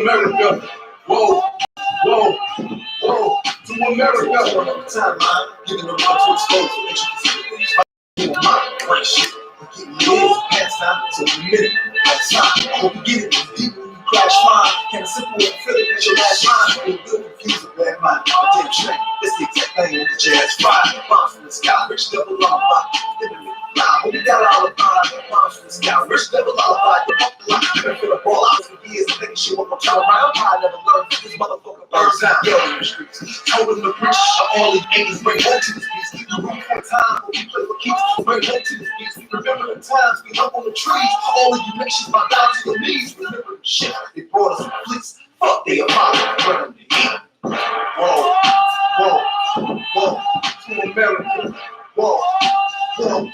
America, whoa, whoa, whoa, to America. One at a time, man. Giving them up to expose the intricacies. Getting my brain shit. Getting years past time, so a minute. That's time. I hope you get it. Deep when you crash mine. Kind of simple and feel it as your last line. You're good, confused, with bad mind. I didn't train. That's the exact thing with the jazz fire. Bombs from the sky, rich double lullaby. Hope you got all the bombs from the sky, rich double lullaby. You feel a ball out for years and making sure I'm trying to ride. I never learned this motherfucker burns out. Yo, in the streets, told them the rich are all the angels bring hope to this beast. The room for time when we play for keeps, bring hope to this beast. Remember the times we hung on the trees. All of you nations bow down to your knees. Remember the shit they brought us from fleets. Fuck they apologize, running the heat. Whoa, whoa, whoa, to America. Whoa, whoa,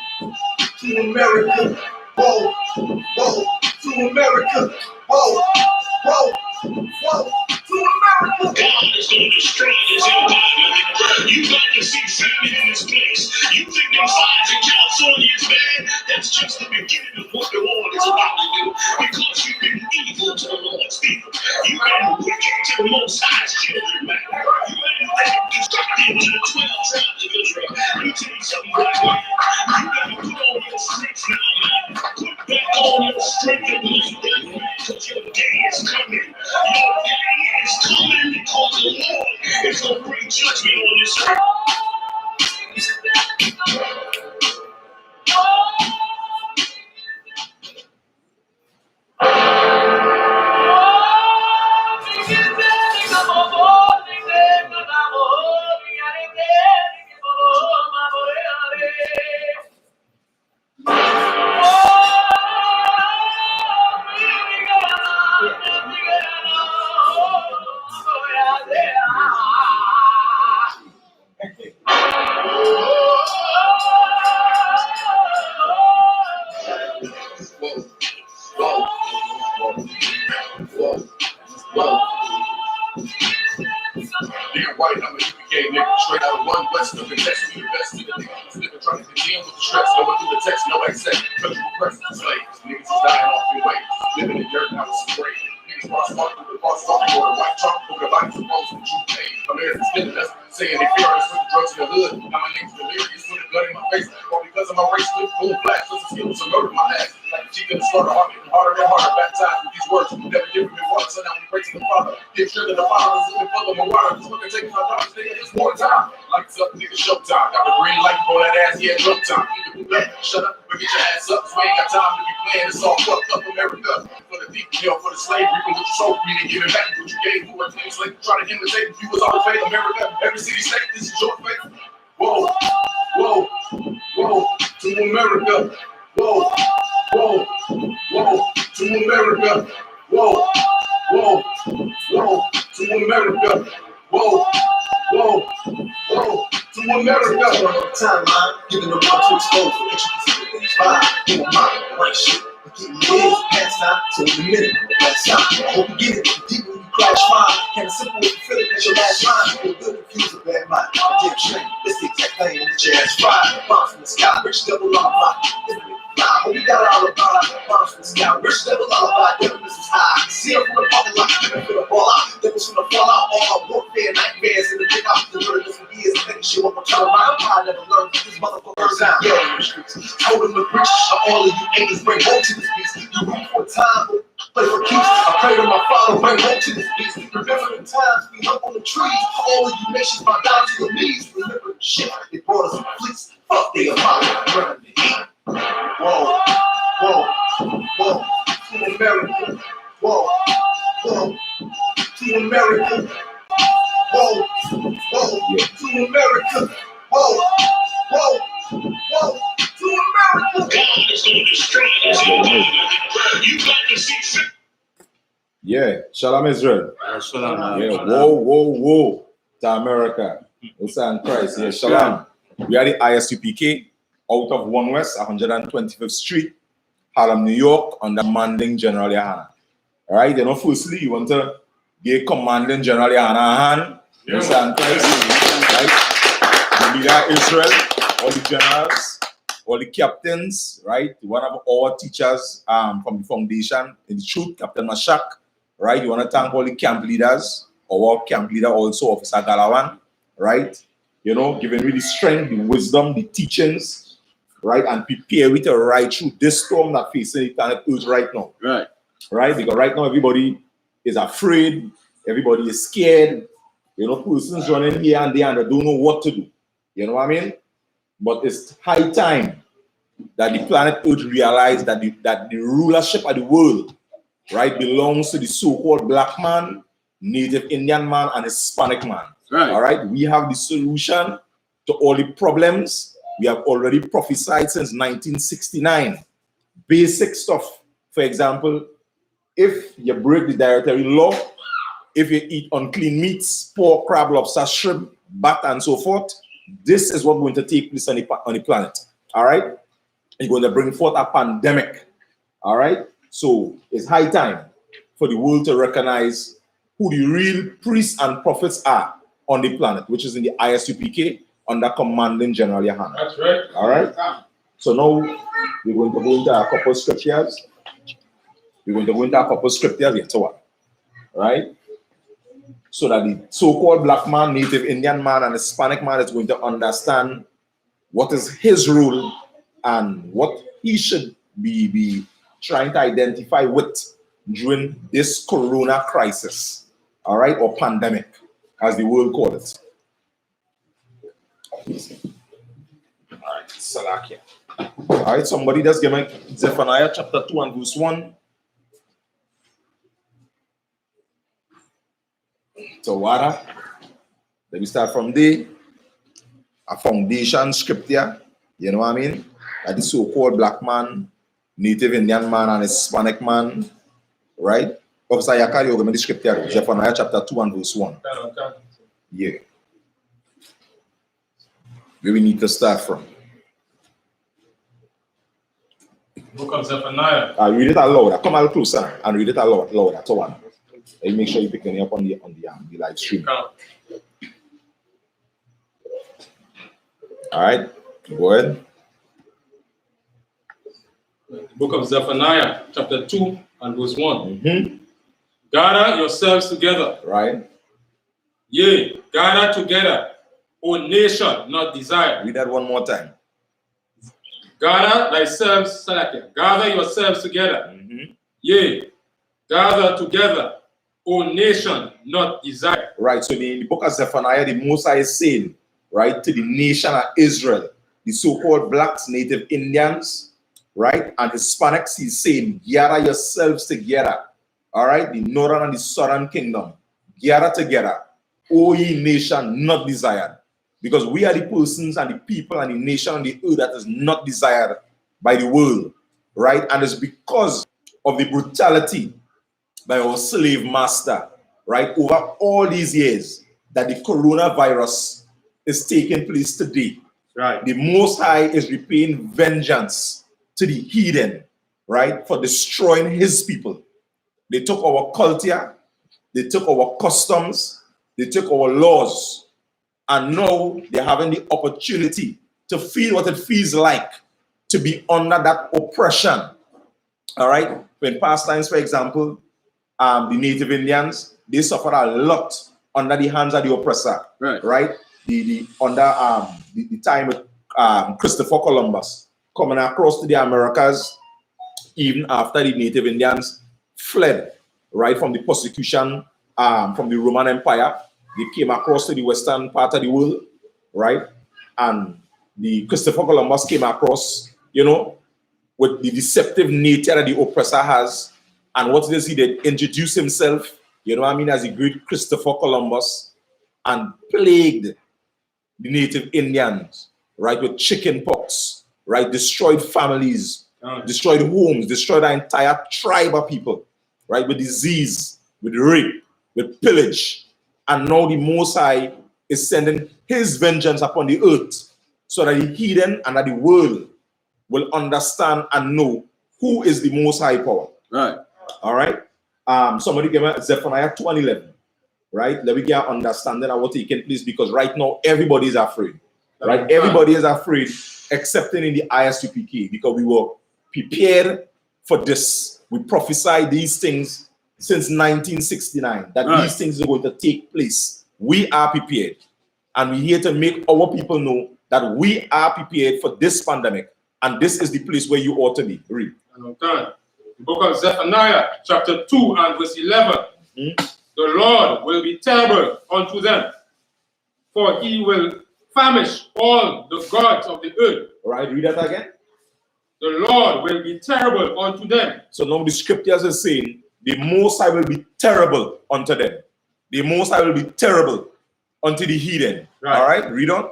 to America. Whoa, whoa, to America. Whoa, whoa, whoa, to America. God is gonna destroy this empire. You got to see famine in this place. You think them fires in California is bad? That's just the beginning of what the Lord is about to do. Because you've been evil to the Lord's people. You've been wicked to the Most High's children, man. You ain't destructive to the 12 tribes of Israel. Let me tell you something, black man. You gotta put on your strength now, man. Put back on your strength and believe that, man. Because your day is coming. Your day is coming because the Lord is going to bring judgment on this earth. Being white, I'm a I.S.U.P.K nigga, straight out of one west of the Texas University. The nigga was living trying to deal with the stress, going through the text, no access, country repressed and slaves. Niggas is dying off their way, living in dirt, now it's great. Niggas cross walking through the cross walking on the white chalk, who the bodies supposed to you pay. Americans killing us, saying they fear us with the drugs in the hood. Now my niggas delirious with a gun in my face, or because of my race, with full flash, plus the skills to murder my ass. Like the chief in the slaughter, heart getting harder and harder, baptized with these words. Never different than water, so now we pray to the Father. Give sure that the Father is looking full of my water. Just look and take my daughters, nigga, it's more time. Like it's up, nigga, showtime. Got the green light for that ass, yeah, jump time. Shut up, but get your ass up, so I ain't got time to be playing. It's all fucked up America. For the thief, you know, for the slave, reaping what you sold, we didn't give it back what you gave. Who are things like try to imitate? You was all fake America. Every city, state, this is your fate. Whoa, whoa, whoa, to America. Whoa, whoa, whoa, to America. Whoa, whoa, whoa, to America. Whoa, whoa, whoa, to America. One at a time, man. Giving them up to expose the intricacies. Fire, getting my brain shit. Getting years past time, so in a minute. That's time. I hope you get it. Deep when you crash mine. Kind of simple when you feel it as your last line. You're good, confused, with bad mind. I didn't train. That's the exact thing with the jazz fire. Bombs from the sky, rich double lullaby. Hope you got all the bombs from the sky, rich double lullaby. Devil is high. See it from the parking lot, never feel a ball out. Devils from the fallout, all my warfare, nightmares in the dick out. The murder for years, and making sure I'm trying to ride. I never learned these motherfuckers out. Yo, in the streets, told them the rich are all of you angels bring hope to this beast. You root for time, play for keeps. I pray to my Father, bring hope to this beast. Remember the times we hung on the trees. All of you nations bow down to your knees. Remember the shit they brought us from fleets. Fuck they apologize, running the heat. Whoa, whoa, whoa, to America. Whoa, whoa, to America. Whoa, whoa, to America. Whoa, whoa, whoa, to America. God is going to destroy this empire. You got to see fit. Yeah, Shalom Israel. Shalom. Yeah, whoa, whoa, whoa, to America. Osan Christ. Yeah, Shalom. We are the I.S.U.P.K. out of 1 West, 125th Street, Harlem, New York, under Commanding General YAHANNA. All right, you know, firstly, you want to give Commanding General YAHANNA a hand. You understand, right? The leader of Israel, all the generals, all the captains, right? One of our teachers from the foundation, in the truth, Captain Mashak, right? You want to thank all the camp leaders, our camp leader also, Officer Galawan, right? You know, giving me the strength, the wisdom, the teachings, right? And prepare we to ride through this storm that facing the planet Earth right now. Right. Right? Because right now everybody is afraid, everybody is scared. You know, persons running here and there and they don't know what to do. You know what I mean? But it's high time that the planet Earth realize that the rulership of the world, right, belongs to the so-called black man, Native Indian man, and Hispanic man. Right. All right. We have the solution to all the problems. We have already prophesied since 1969. Basic stuff. For example, if you break the dietary law, if you eat unclean meats, pork, crab, lobster, shrimp, bat, and so forth, this is what's going to take place on the planet. All right? It's going to bring forth a pandemic. All right? So it's high time for the world to recognize who the real priests and prophets are on the planet, which is in the I.S.U.P.K. under commanding General YAHANNA. That's right. All right? So now we're going to go into a couple of scriptures. We're going to go into a couple of scriptures later on. Right? So that the so-called black man, Native Indian man, and Hispanic man is going to understand what is his role and what he should be trying to identify with during this corona crisis, all right, or pandemic, as the world calls it. All right, Salakia. All right, somebody just give me Zephaniah chapter 2 and verse 1. So water. Let me start from there. A foundation scripture, you know what I mean? That the so-called black man, Native Indian man, and Hispanic man, right? Officer Yakari, you give me the scripture, Zephaniah chapter 2 and verse 1. Yeah. Where we need to start from. Book of Zephaniah. Read it aloud. Come a little closer and read it aloud. That's all. And make sure you pick it up on the live stream. All right, go ahead. Book of Zephaniah, chapter 2 and verse 1. Gather yourselves together. Right. Yea, gather together, O nation not desired. Read that one more time. Gather thyself, Salakia. Gather yourselves together. Yea, gather together, O nation not desired. Right. So in the book of Zephaniah, the Most High is saying, right, to the nation of Israel, the so-called blacks, Native Indians, right, and Hispanics, he's saying, gather yourselves together. All right, the northern and the southern kingdom, gather together, O ye nation not desired. Because we are the persons and the people and the nation on the earth that is not desired by the world, right? And it's because of the brutality by our slave master, right, over all these years that the coronavirus is taking place today. Right. The Most High is repaying vengeance to the heathen, right, for destroying his people. They took our culture, they took our customs, they took our laws, and now they're having the opportunity to feel what it feels like to be under that oppression. All right. In past times, for example, the Native Indians, they suffered a lot under the hands of the oppressor. Right. Right. Under the time with Christopher Columbus coming across to the Americas, even after the Native Indians fled, right, from the persecution from the Roman Empire. They came across to the western part of the world, right? And the Christopher Columbus came across, you know, with the deceptive nature that the oppressor has. And what does he did? Introduce himself, you know what I mean, as the great Christopher Columbus, and plagued the Native Indians, right, with chicken pox, right? Destroyed families, destroyed homes, destroyed the entire tribe of people, right? With disease, with rape, with pillage. And now the Most High is sending his vengeance upon the earth so that the heathen and that the world will understand and know who is the Most High power. Right. All right. Somebody give me Zephaniah 2 and 11. Right. Let me get an understanding of what's taking place, because right now everybody is afraid. Right. Everybody is afraid, excepting in the I.S.U.P.K, because we were prepared for this. We prophesied these things since 1969 that these things are going to take place. We are prepared. And we're here to make our people know that we are prepared for this pandemic. And this is the place where you ought to be. Read. Okay. The book of Zephaniah, chapter 2 and verse 11. The Lord will be terrible unto them, for he will famish all the gods of the earth. All right, read that again. The Lord will be terrible unto them. So now the scriptures are saying, the Most High will be terrible unto them. The Most High will be terrible unto the heathen. Right. All right, read on.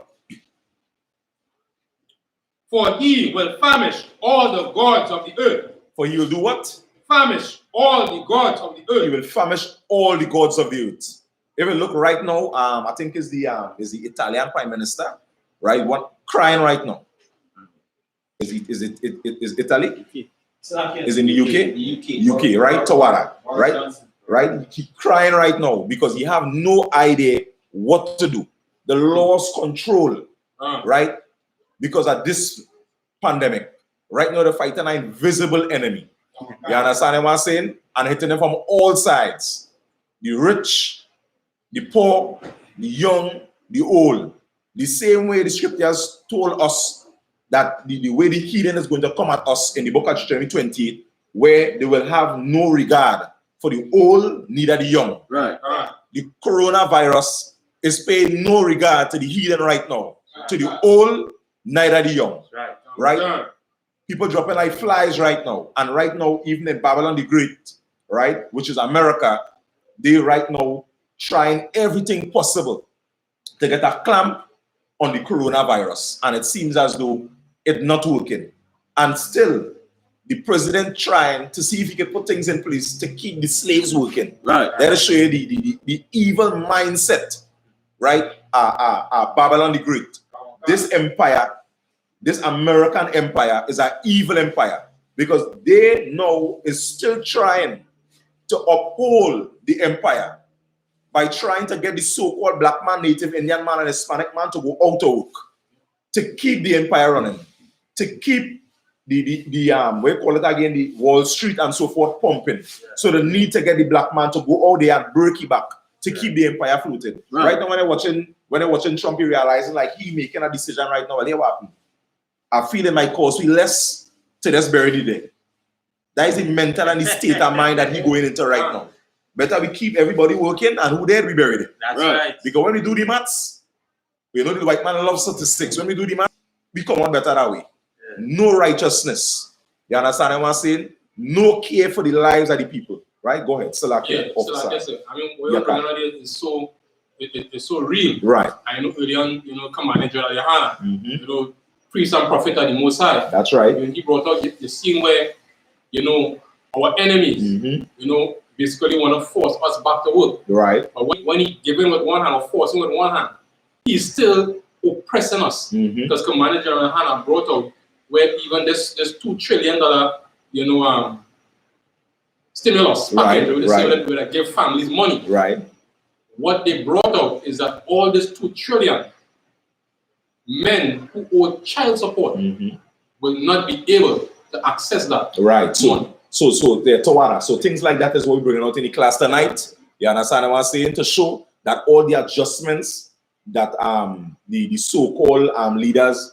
For he will famish all the gods of the earth. For he will do what? Famish all the gods of the earth. He will famish all the gods of the earth. If you look right now, I think is the Italian Prime Minister, right? What crying right now? Is Italy? Is in the UK? UK, right? Tawara, right? He crying right now because he have no idea what to do. The lost control, right? Because of this pandemic, right now they're fighting an invisible enemy. You understand what I'm saying? And hitting them from all sides. The rich, the poor, the young, the old. The same way the scriptures told us that the way the heathen is going to come at us in the book of Deuteronomy 28, where they will have no regard for the old, neither the young. Right. The coronavirus is paying no regard to the heathen right now, to the old, neither the young. Right? People dropping like flies right now. And right now, even in Babylon the Great, right, which is America, they right now trying everything possible to get a clamp on the coronavirus. And it seems as though it's not working. And still, the president trying to see if he can put things in place to keep the slaves working. Right. That'll show you the evil mindset, right? Babylon the Great. This empire, this American empire is an evil empire because they know is still trying to uphold the empire by trying to get the so-called black man, native Indian man, and Hispanic man to go out of work, to keep the empire running, to keep the what you call it again, the Wall Street and so forth pumping. So they need to get the black man to go out there and break it back to keep the empire floating. Right now, when they're watching Trump, you realizing like he making a decision right now. Well, what happened? I feel it might cost me less to just bury the dead. That is the mental and the state of mind that he going into right now. Better we keep everybody working and who dead we bury them. That's right. Because when we do the maths, we know the white man loves statistics. When we do the maths, we come out better that way. Yeah. No righteousness. You understand what I'm saying? No care for the lives of the people. Right? Go ahead. I mean, what you're doing is so it's so real. Right. I know early on, Commander General YAHANNA, priest and prophet of the Most High. That's right. When he brought out the scene where, our enemies, basically want to force us back to work. Right. But when he giving with one hand or forcing with one hand, he's still oppressing us. Because Commander General YAHANNA brought out where even this $2 trillion, stimulus package, where they give families money. Right. What they brought out is that all this $2 trillion men who owe child support will not be able to access that. Right. So the Tawara. So things like that is what we're bringing out in the class tonight. You understand what I'm saying? To show that all the adjustments that the so-called leaders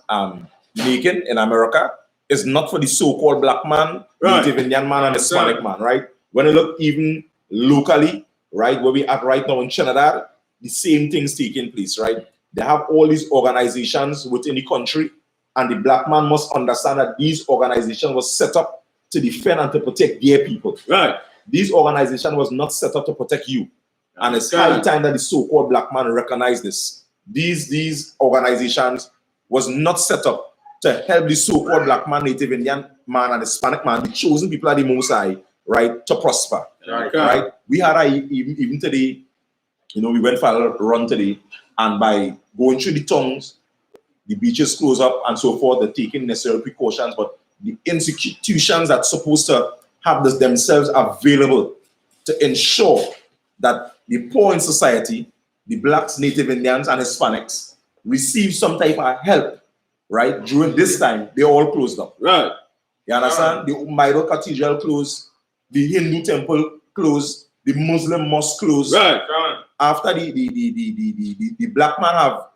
making in America is not for the so-called black man, native Indian man, and Hispanic man, right? When you look even locally, right, where we at right now in Trinidad, the same things taking place, right? They have all these organizations within the country, and the black man must understand that these organizations were set up to defend and to protect their people. Right. These organizations was not set up to protect you. And it's high time that the so-called black man recognize this. These organizations was not set up to help the so-called black man, native Indian man, and Hispanic man, the chosen people of the Most High, right, to prosper. Right? We had even today, we went for a run today, and by going through the tongues, the beaches close up and so forth, they're taking necessary precautions, but the institutions that supposed to have themselves available to ensure that the poor in society, the blacks, native Indians, and Hispanics receive some type of help, right? During this time, they all closed up. Right. You understand? The Bible Cathedral closed, the Hindu temple closed, the Muslim mosque closed. Right. After the black man have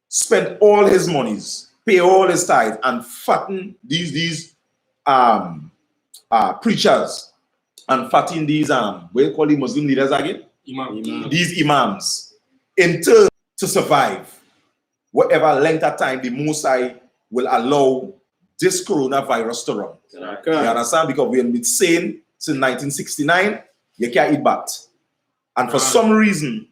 spent all his monies, pay all his tithes, and fatten these preachers and fatten these what do you call the Muslim leaders again? Imam. These imams, in turn to survive whatever length of time the Most High will allow this coronavirus to run. Okay. You understand? Because we have been saying since 1969, you can't eat bat. And for some reason,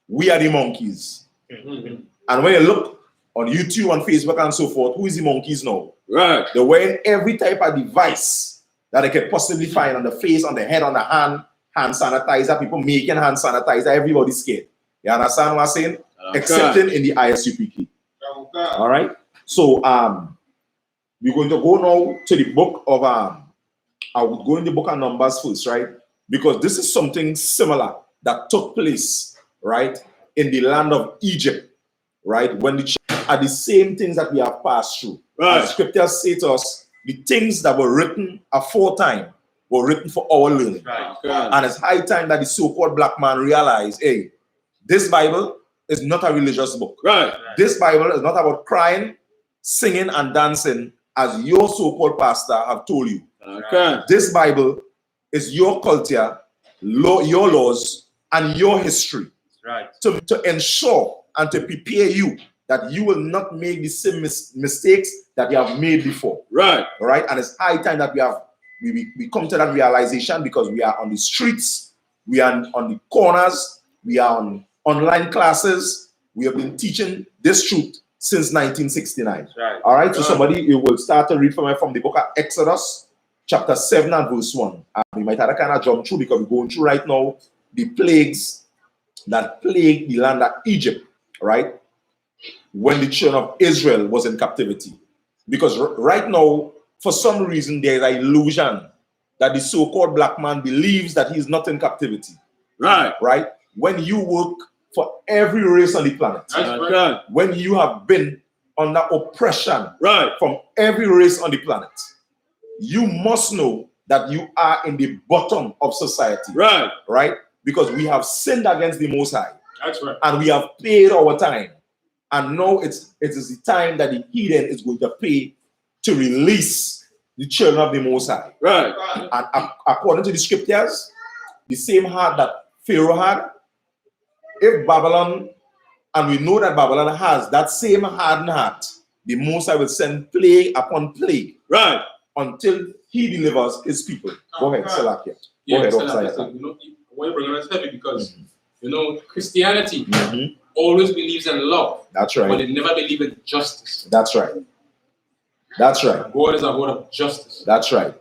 we are the monkeys. And when you look on YouTube, on Facebook, and so forth, who is the monkeys now? Right. They're wearing every type of device that they can possibly find on the face, on the head, on the hand sanitizer, people making hand sanitizer, everybody's scared. You understand what I'm saying? Okay. Excepting in the I.S.U.P.K. All right. So we're going to go now to the book of I would go in the book of Numbers first, right? Because this is something similar that took place, right, in the land of Egypt, right? When the are the same things that we have passed through. Right. The scriptures say to us, the things that were written aforetime were written for our learning. Right. And it's high time that the so-called black man realize, hey, this Bible is not a religious book. Right. This Bible is not about crying, singing, and dancing, as your so-called pastor have told you. Okay. This Bible is your culture, your laws, and your history. Right. To ensure and to prepare you that you will not make the same mistakes that you have made before. Right. All right. And it's high time that we come to that realization, because we are on the streets, we are on the corners, we are on online classes. We have been teaching this truth since 1969. Right. All right. So somebody, you will start to read from the book of Exodus, chapter 7 and verse 1. We might have to kind of jump through because we're going through right now the plagues that plagued the land of Egypt, right? When the children of Israel was in captivity. Because right now, for some reason, there is an illusion that the so-called black man believes that he is not in captivity. Right. Right? When you work for every race on the planet, Right. when you have been under oppression Right. from every race on the planet, you must know that you are in the bottom of society. Right. Right? Because we have sinned against the Most High. That's right. And we have paid our time. And now it is the time that the heathen is going to pay to release the children of the Most High. Right. And according to the scriptures, the same heart that Pharaoh had, if Babylon, and we know that Babylon has that same hardened heart, the Most High will send plague upon plague. Right. Until he delivers his people. Go ahead, Salakia. Go Yeah, ahead, Salakia. Upside. You know, what you're bringing us heavy because, you know, Christianity always believes in love. That's But right. it never believes in justice. That's right. That's right. God is a God of justice. That's right.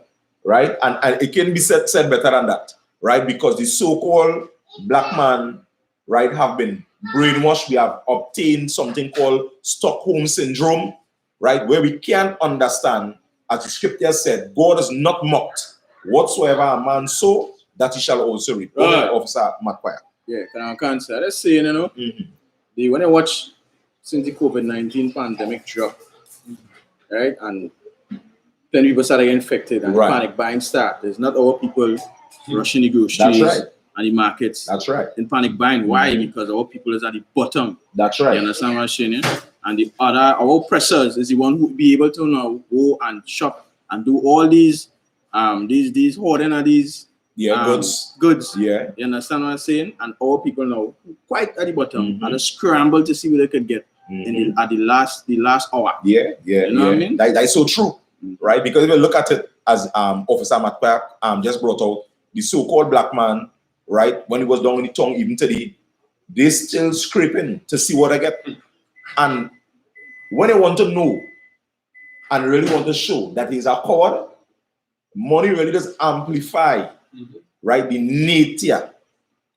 Right? And it can be said better than that. Right? Because the so-called black man, right, have been brainwashed. We have obtained something called Stockholm Syndrome, right? Where we can't understand, as the scripture said, God is not mocked. Whatsoever a man sow, that he shall also reap. Right. Officer McQuire. Yeah, I can't say. Let's say, you know, when I watch since the COVID-19 pandemic dropped, right, and then people started getting infected and Right. panic buying start. There's not all people rushing the groceries That's right. and the markets That's right. in panic buying. Why? Because our people is at the bottom. That's You right. understand what I'm saying? Yeah? And the other, our oppressors is the one who be able to now go and shop and do all these hoarding of these Yeah, goods. Yeah. You understand what I'm saying? And all people now quite at the bottom and just scramble to see what they could get at the last hour. Yeah, You know what I mean? That is so true, right? Because if you look at it as Officer McQuarrie just brought out, the so-called black man, right, when he was down in the tongue, even today, they still scraping to see what I get. And when they want to know and really want to show that he's a coward, money really does amplify, right, the nature,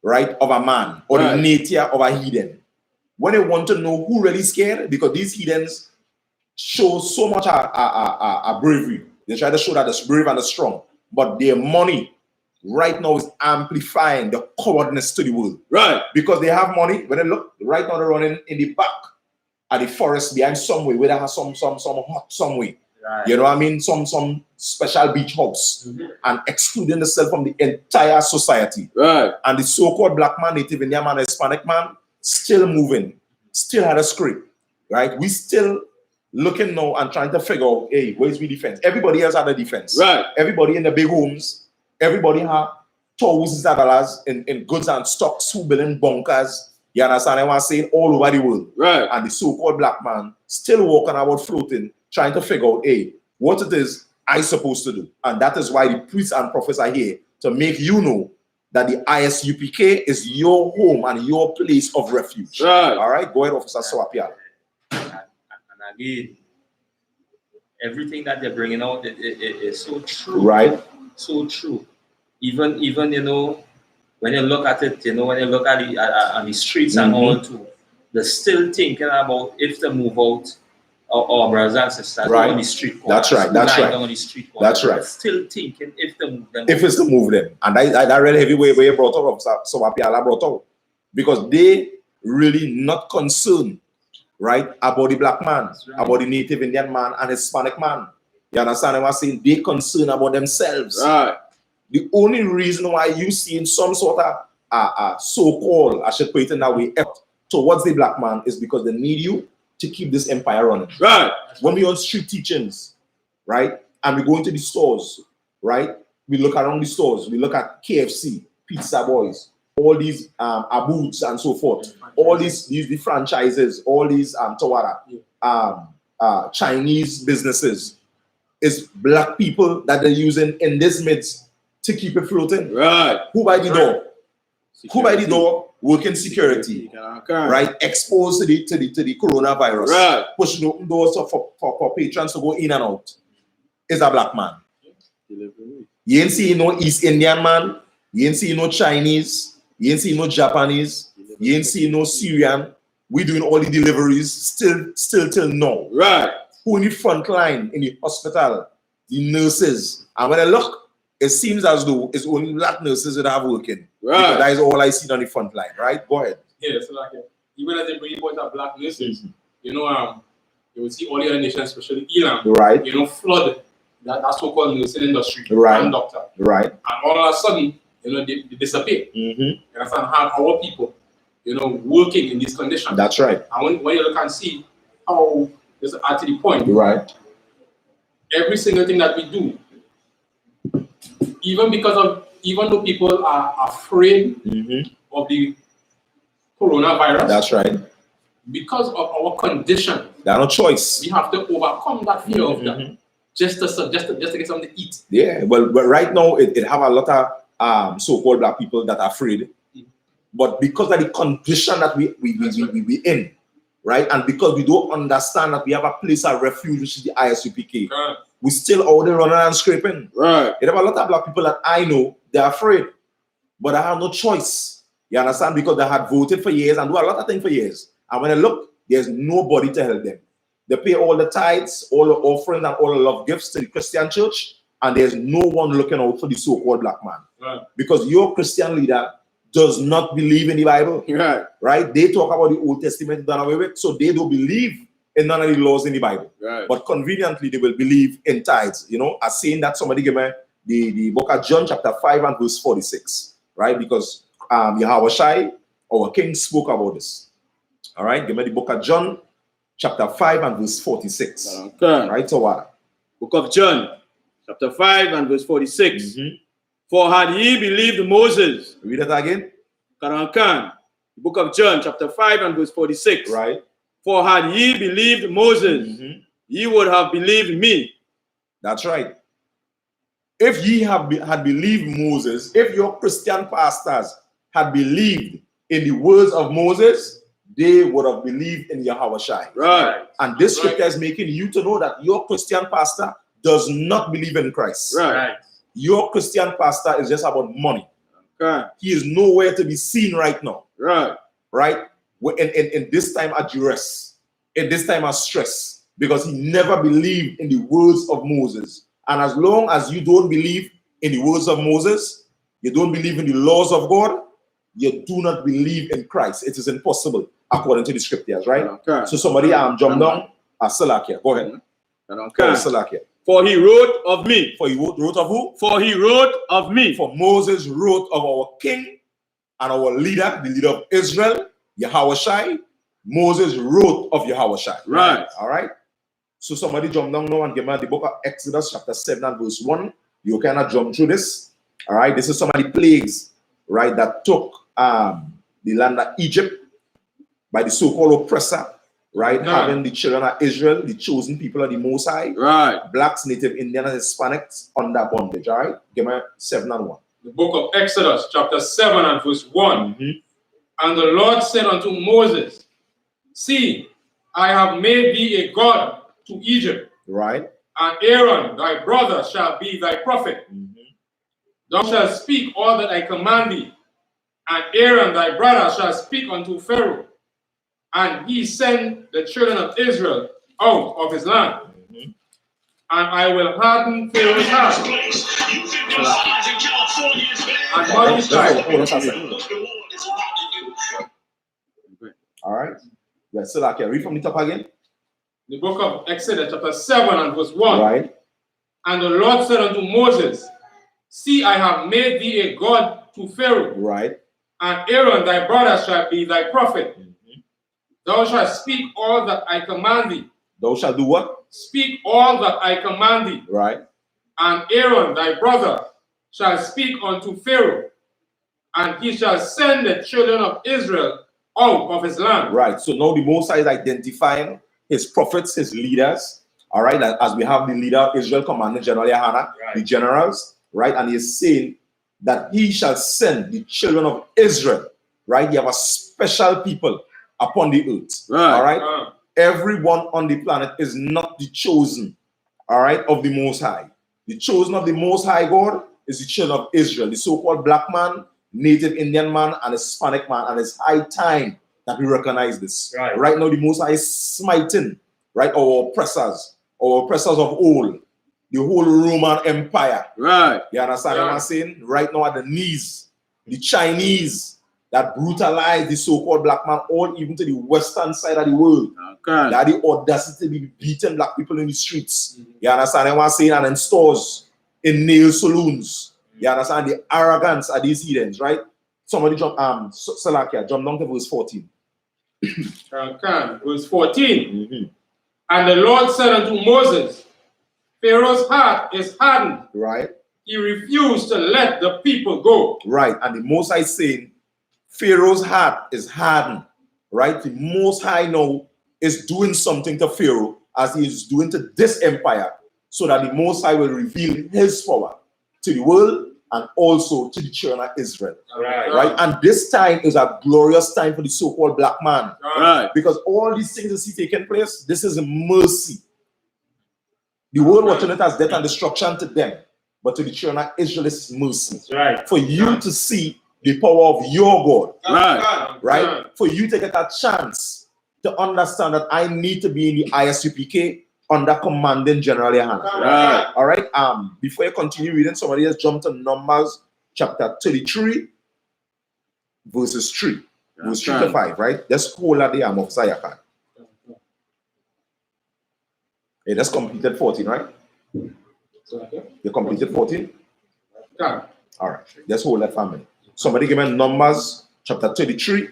right, of a man or the nature of a heathen. When they want to know who really scared, because these heathens show so much a bravery. They try to show that they're brave and they're strong, but their money right now is amplifying the cowardness to the world. Right. Because they have money. When they look right now, they're running in the back at the forest behind somewhere where they have some hut somewhere. Right. You know what I mean? Some special beach house and excluding themselves from the entire society. Right. And the so-called black man, Native Indian man, Hispanic man, still moving, still had a script, right? We still looking now and trying to figure out, hey, where's the defense? Everybody else had a defense. Right. Everybody in the big homes, everybody have thousands of dollars in goods and stocks, who building bunkers. You understand what I'm saying? All over the world. Right. And the so-called black man still walking about floating, trying to figure out, hey, what it is I supposed to do. And that is why the priests and prophets are here to make you know that the I.S.U.P.K is your home and your place of refuge. Right. All right? Go ahead, Officer Soapiala. And again, everything that they're bringing out is so true. Right. So true. Even you know, when you look at it, you know, when you look at it on the streets and all too, they're still thinking about if they move out our brothers and sisters Right. on the street corners. That's right. That's right. On the street corners. That's right. They're still thinking if they move them. If it's to move them. And that really heavy way where you brought up, Officer Soapiala brought up. Because they really not concerned, right, about the black man, right. about the Native Indian man and Hispanic man. You understand what I'm saying? They concerned about themselves. Right. The only reason why you see some sort of so-called, I should put it in that way, effort towards the black man is because they need you to keep this empire running. Right. When we on street teachings, right, and we go into the stores, right, we look around the stores, we look at KFC, Pizza Boys, all these Aboods and so forth, all these the franchises, all these Tawara, Chinese businesses, is black people that they're using in this midst to keep it floating. Right. Who by the door? Security. Who by the door? Working security. Right? Exposed to the coronavirus. Right. Pushing open doors for patrons to go in and out. Is a black man. You ain't see no East Indian man. You ain't see no Chinese. You ain't see no Japanese. You ain't see no Syrian. We doing all the deliveries still till now. Right. Who in the front line in the hospital? The nurses. And when I look, it seems as though it's only black nurses that are working. Right. Because that is all I see on the front line, right? Go ahead. Yeah, so like even as they bring about the black nurses, you know, you will see all the other nations, especially Iran, Right. you know, flood that so-called nursing industry Right. and doctor. Right. And all of a sudden, you know, they disappear. You understand? Have our people, you know, working in these conditions. That's right. And when you look and see how this at the point, Right. every single thing that we do, even though people are afraid of the coronavirus, That's right. because of our condition, There's no choice. we have to overcome that fear of that just to get something to eat. Yeah. Well, but right now it have a lot of so-called black people that are afraid. But because of the condition that we in, right? And because we don't understand that we have a place of refuge, which is the I.S.U.P.K. We still out there running and scraping. Right. There are a lot of black people that I know, they're afraid. But I have no choice. You understand? Because they had voted for years and do a lot of things for years. And when I look, there's nobody to help them. They pay all the tithes, all the offerings, and all the love gifts to the Christian church, and there's no one looking out for the so-called black man. Right. Because your Christian leader does not believe in the Bible. Right. Right? They talk about the Old Testament done away with, so they don't believe in none of the laws in the Bible. Right. But conveniently, they will believe in tithes. You know, as saying that somebody give me the book of John chapter 5 and verse 46. Right? Because YAHANNA, our king, spoke about this. All right? Give me the book of John chapter 5 and verse 46. Okay. Right? So what? Book of John, chapter 5 and verse 46. For had ye believed Moses, Read that again. Karankan, the book of John, chapter 5 and verse 46. Right? For had ye believed Moses, ye would have believed me. That's right. If ye had believed Moses, if your Christian pastors had believed in the words of Moses, they would have believed in YAHANNA. Right. And this scripture is making you to know that your Christian pastor does not believe in Christ. Right. Your Christian pastor is just about money. Okay. He is nowhere to be seen right now. Right. Right? In this time of duress, in this time of stress, because he never believed in the words of Moses. And as long as you don't believe in the words of Moses, you don't believe in the laws of God, you do not believe in Christ. It is impossible according to the scriptures, right? Okay. So somebody jump down, Salakia. Go ahead. Salakia. For he wrote of me. For he wrote of who? For he wrote of me. For Moses wrote of our king and our leader, the leader of Israel, Yahawashi. Moses wrote of Yahawashi. Right. All right. So somebody jump down now and give me the book of Exodus chapter 7 and verse 1. You cannot jump through this. All right. This is some of the plagues, right, that took the land of Egypt by the so-called oppressor, right, having the children of Israel, the chosen people of the Most High, right, blacks, Native Indians, and Hispanics under bondage. All right. Give me 7 and 1. The book of Exodus, chapter 7 and verse 1. And the Lord said unto Moses, see, I have made thee a god to Egypt. Right. And Aaron, thy brother, shall be thy prophet. Thou shalt speak all that I command thee. And Aaron, thy brother, shall speak unto Pharaoh. And he sent the children of Israel out of his land. And I will harden Pharaoh's heart. And multiply. All right. Let's see that. Read from the top again. The book of Exodus, chapter 7 and verse 1. Right. And the Lord said unto Moses, see, I have made thee a god to Pharaoh. Right. And Aaron, thy brother, shall be thy prophet. Thou shalt speak all that I command thee. Thou shalt do what? Speak all that I command thee. Right. And Aaron, thy brother, shall speak unto Pharaoh. And he shall send the children of Israel out of his land. Right. So now the Most High is identifying his prophets, his leaders. All right. As we have the leader of Israel, Commander General YAHANNA, the generals. Right. And he is saying that he shall send the children of Israel. Right. You have a special people upon the earth. Right. All right. Everyone on the planet is not the chosen. All right. Of the Most High. The chosen of the Most High God is the children of Israel, the so-called black man, Native Indian man, and Hispanic man. And it's high time that we recognize this. Right now, the Most High is smiting, right, our oppressors of old, the whole Roman Empire. Right. You understand what I'm saying? Right now at the knees, the Chinese that brutalized the so-called black man, all even to the western side of the world. Okay. That the audacity to be beating black people in the streets. You understand what I'm saying? And in stores, in nail saloons. You understand the arrogance of these heathens, right? Somebody jump, Salakia, jump down to verse 14. Verse 14. And the Lord said unto Moses, Pharaoh's heart is hardened. Right. He refused to let the people go. Right. And the Most High is saying, Pharaoh's heart is hardened. Right. The Most High now is doing something to Pharaoh as he is doing to this empire, so that the Most High will reveal his power to the world and also to the children of Israel. Right. And this time is a glorious time for the so-called black man. Right. Because all these things that see taking place, this is mercy. The world watching it as death and destruction to them, but to the children of Israel, this is mercy. Right. For you to see the power of your God. Right. Right. For you to get a chance to understand that I need to be in the I.S.U.P.K. under commanding General YAHANNA. Right. All right. Before you continue reading, somebody just jump to Numbers chapter 33, verses 3. Verse 3 to 5, right? That's hold at the arm of Zayakan. Hey, that's completed 14, right? You completed 14? Yeah. All right. Let's hold that family. Somebody give me Numbers chapter 33.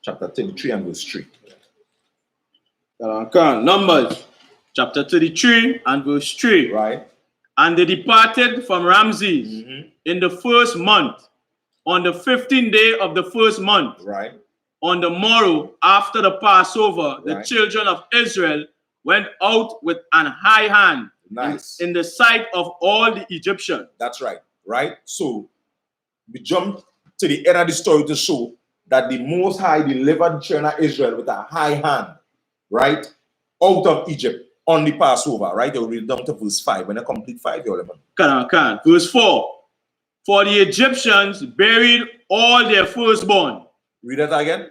Chapter 33 and verse 3. Numbers chapter 33 and verse 3. Right. And they departed from Ramses in the first month, on the 15th day of the first month. Right. On the morrow after the Passover, the Right. children of Israel went out with an high hand in the sight of all the Egyptians. That's right. Right. So we jump to the end of the story to show that the Most High delivered the children of Israel with a high hand, right, out of Egypt on the Passover, right? They'll read down to verse 5. When I complete 5, you'll remember. Verse 4. For the Egyptians buried all their firstborn. Read that again.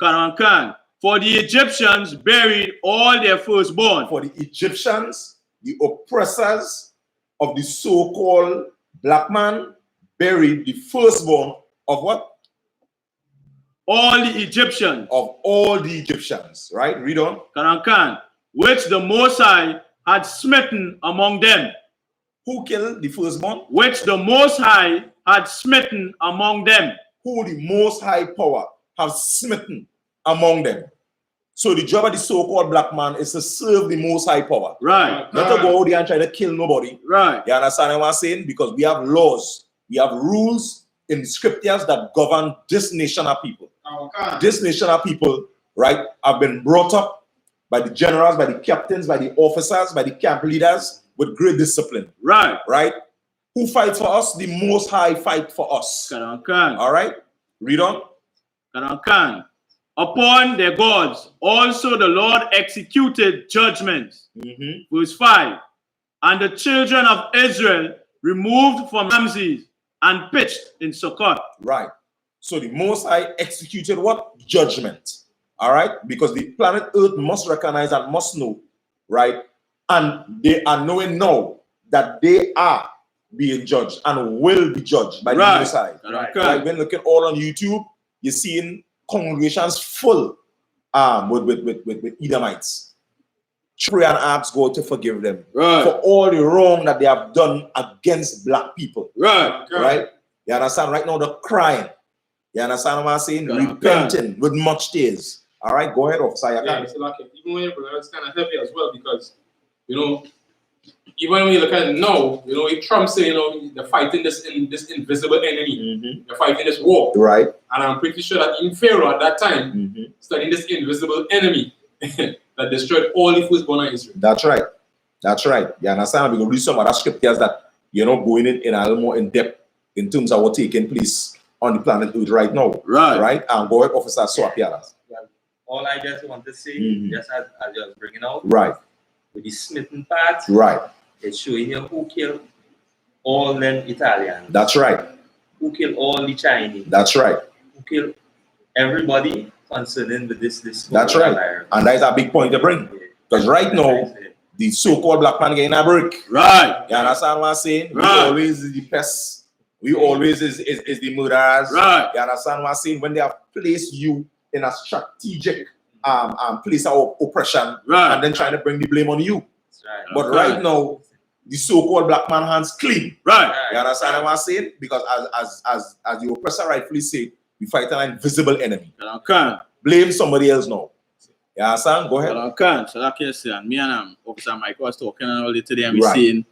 For the Egyptians buried all their firstborn. For the Egyptians, the oppressors of the so-called black man, buried the firstborn of what? All the Egyptians. Of all the Egyptians, right? Read on. which the Most High had smitten among them. Who killed the firstborn? Which the Most High had smitten among them. Who the Most High power have smitten among them. So the job of the so-called black man is to serve the Most High power. Right. Not to go out there and try to kill nobody. Right. You understand what I'm saying? Because we have laws, we have rules in the scriptures that govern this nation of people. This nation of people, right, have been brought up by the generals, by the captains, by the officers, by the camp leaders with great discipline. Right. Right? Who fights for us? The Most High fight for us. All right? Read on. Upon their gods also the Lord executed judgments. Verse 5. And the children of Israel removed from Ramses and pitched in Succoth. Right. So the Most High executed what? Judgment. All right? Because the planet Earth must recognize and must know, right? And they are knowing now that they are being judged and will be judged by the Most High. Right. When looking all on YouTube, you're seeing congregations full with Edomites. Pray and ask God to forgive them for all the wrong that they have done against black people. Right. You understand? Right now they're crying. You understand what I'm saying? Repenting with much tears. All right, go ahead, officer. Yeah, it's like even when it's kind of heavy as well because even when we look at it now, Trump saying, they're fighting this invisible enemy. They're fighting this war. Right. And I'm pretty sure that even Pharaoh at that time studying this invisible enemy that destroyed all the firstborn of Israel. That's right. That's right. You understand? Because read some other scriptures that going in a little more in depth in terms of what's taking place on the planet Earth right now. Right. And go ahead, officer. All I just want to say, just as I was bringing out, with the smitten part, it's showing you who killed all them Italians. That's right. Who killed all the Chinese. That's right. Who killed everybody concerning with this That's right. virus. And that's a big point to bring. Because right now, the so-called black man getting a break. Right. You understand what I'm saying? We always is the pests. We always is the murderers. Right. You understand what I'm saying? When they have placed you in a strategic place of oppression and then trying to bring the blame on you. But right now, the so-called black man hands clean. Right. You understand what I'm saying? Because as the oppressor rightfully said, we fight an invisible enemy. Blame somebody else now. You understand? Go ahead. So like you say, me and Officer Mike was talking all day today and we saying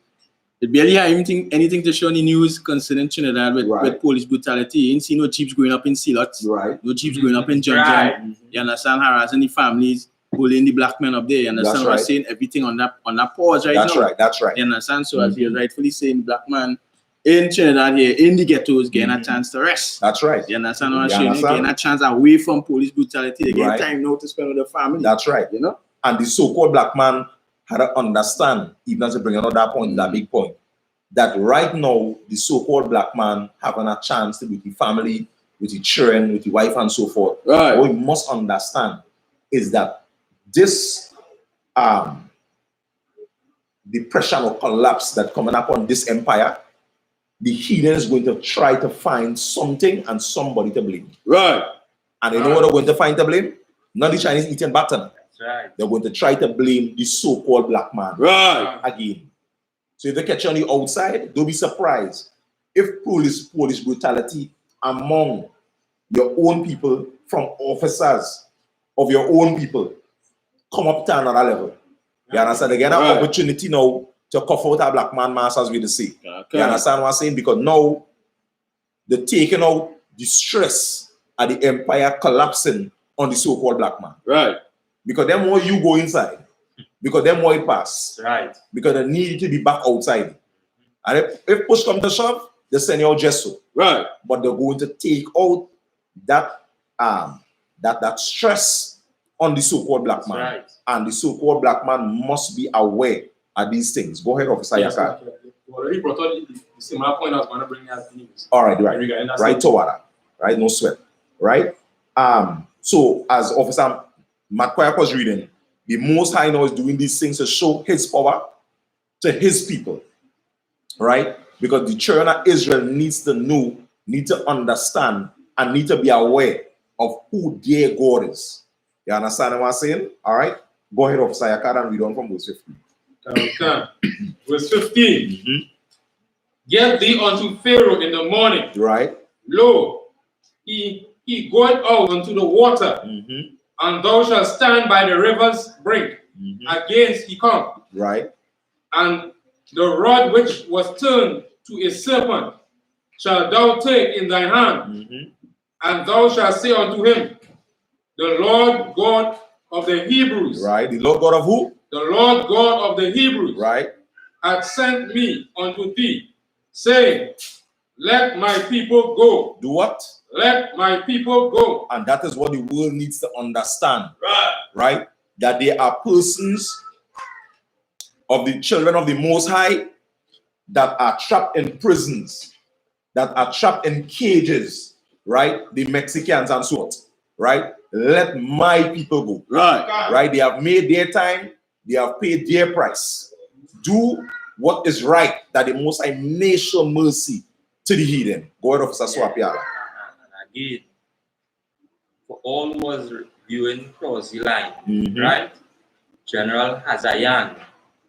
it barely have anything to show on the news concerning Trinidad with police brutality. You ain't see no jeeps going up in Sealot. No jeeps going up in John. You understand? Harassing the families, pulling the black men up there. You understand what I'm saying? Everything on that pause right now. That's right. You understand? So as you're rightfully saying, black man in Trinidad here, in the ghettos, getting a chance to rest. That's right. You understand what I'm saying? Getting a chance away from police brutality. They get time now to spend with the family. That's right. And the so-called black man had to understand, even as I bring another point, that big point, that right now, the so-called black man having a chance to be with the family, with the children, with the wife and so forth. What you must understand is that this depression or collapse that coming up on this empire, the heathen is going to try to find something and somebody to blame. Right. And you know what they're going to find to blame? Not the Chinese eating baton. That's right. They're going to try to blame the so-called black man. Again. So if they catch you on the outside, don't be surprised if police brutality among your own people, from officers of your own people, come up to another level. You understand? They get an opportunity now to cough out a black man mass, as we say. You understand what I'm saying? Because now they're taking out the stress of the empire collapsing on the so-called black man. Right. Because then more you go inside. Because then more it pass. Right. Because they need to be back outside. And if push come to shove, they send you out just so. Right. But they're going to take out that stress on the so-called black man. Right. And the so-called black man must be aware of these things. Go ahead, Officer Yaka. You already brought out the similar point I was going to bring out the news. All right, right, Tawara. Right, no sweat. Right? So as Officer McQuarrie was reading, the Most High now is doing these things to show his power to his people. Right? Because the children of Israel needs to know, need to understand, and need to be aware of who their God is. You understand what I'm saying? All right? Go ahead, Officer Yakad, and read on from verse 15. Verse 15. Get thee unto Pharaoh in the morning. Right. Lo, he goeth out unto the water, and thou shalt stand by the river's brink against he come. Right. And the rod which was turned to a serpent shalt thou take in thy hand, and thou shalt say unto him, the Lord God of the Hebrews. Right. The Lord God of who? The Lord God of the Hebrews. Right. Hath sent me unto thee, saying, let my people go. Do what? Let my people go. And that is what the world needs to understand. Right. Right? That there are persons of the children of the Most High that are trapped in prisons, that are trapped in cages, right? The Mexicans and so on, right? Let my people go. Right. Right? They have made their time, they have paid their price. Do what is right, that the Most High may show mercy to the heathen. Go ahead, Officer Swapiala. And again, for all who was viewing across the line, right? General Hazayan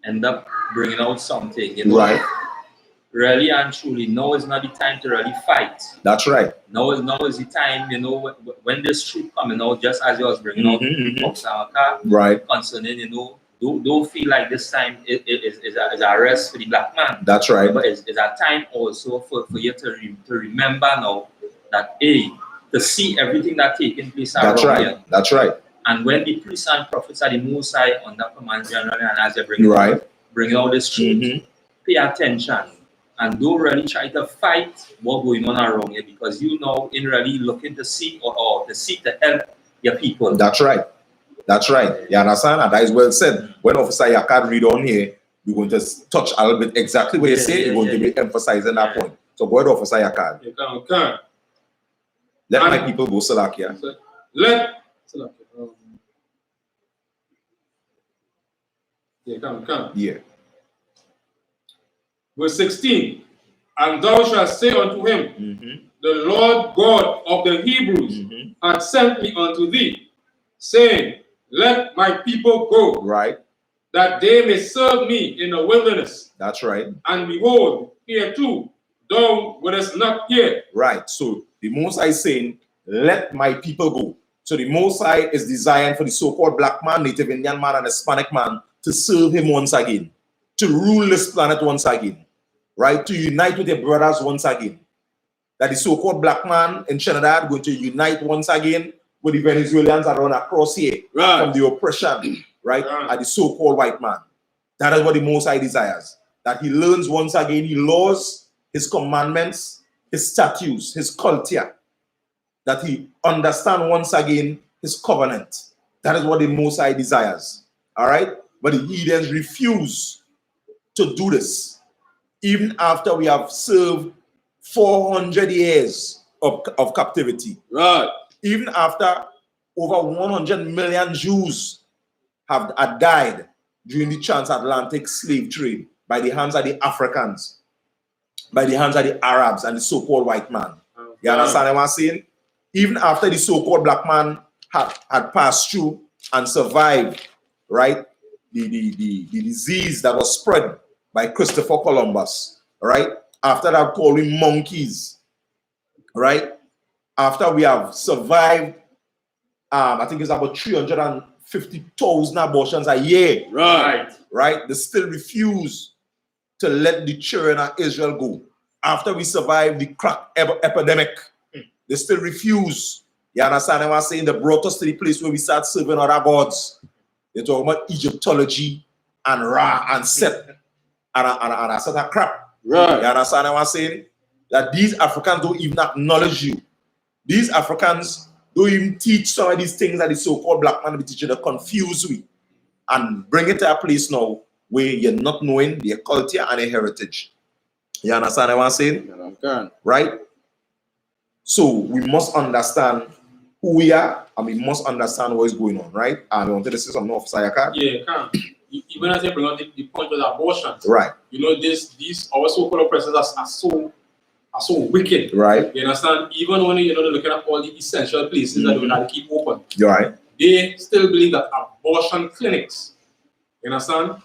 end up bringing out something, you know. Right. Really and truly, now is not the time to really fight. That's right. Now is the time, you know, when this truth coming out, just as you was bringing out Oksawaka, right, concerning, you know, don't feel like this time is a rest for the black man. That's right. But it's a time also for you to remember now that to see everything that taking place around here. That's right. And when the priests and prophets are the Most High under command general, and as they bring out this truth, pay attention and don't really try to fight what's going on around here, because you know in really looking to see or to seek to help your people. That's right. That's right. You understand? And that is well said. When Officer Yakad read on here, we're going to touch a little bit exactly what you say. You're going to be emphasizing that point. So go ahead, Officer Yakad. Let my people go, Salakia. Let Yeah. Verse 16. And thou shalt say unto him, the Lord God of the Hebrews hath sent me unto thee, saying, let my people go. Right. That they may serve me in the wilderness. That's right. And behold, here too, thou wouldest not hear. Right. So the Most High is saying, let my people go. So the Most High is designed for the so-called black man, Native Indian man, and Hispanic man to serve him once again, to rule this planet once again, right? To unite with their brothers once again. That the so-called black man in Trinidad going to unite once again with the Venezuelans around across here from the oppression, right? And the so-called white man. That is what the Most High desires. That he learns once again his laws, his commandments, his statutes, his culture. That he understand once again his covenant. That is what the Most High desires. All right? But the heathens refuse to do this. Even after we have served 400 years of captivity. Right. Even after over 100 million Jews have died during the transatlantic slave trade by the hands of the Africans, by the hands of the Arabs and the so-called white man. You understand what I'm saying? Even after the so-called black man had passed through and survived, right, the disease that was spread by Christopher Columbus, right? After that, calling monkeys, right? After we have survived, I think it's about 350,000 abortions a year. Right. Right? They still refuse to let the children of Israel go. After we survived the crack epidemic, they still refuse. You understand what I'm saying? They brought us to the place where we start serving other gods. They talk about Egyptology and Ra and Set and a set of crap. Right. You understand what I'm saying? That these Africans don't even acknowledge you. These Africans don't even teach some of these things that the so-called black man be teaching. They confuse we and bring it to a place now where you're not knowing their culture and their heritage. You understand what I'm saying? Right? So we must understand who we are and we must understand what is going on, right? And I wanted to say something, Officer Yakad. Yeah, even as they bring out the point of abortions, right? You know, these our so-called oppressors are so wicked, right? You understand? Even when they're looking at all the essential places that we have to keep open, You're right. They still believe that abortion clinics, you understand,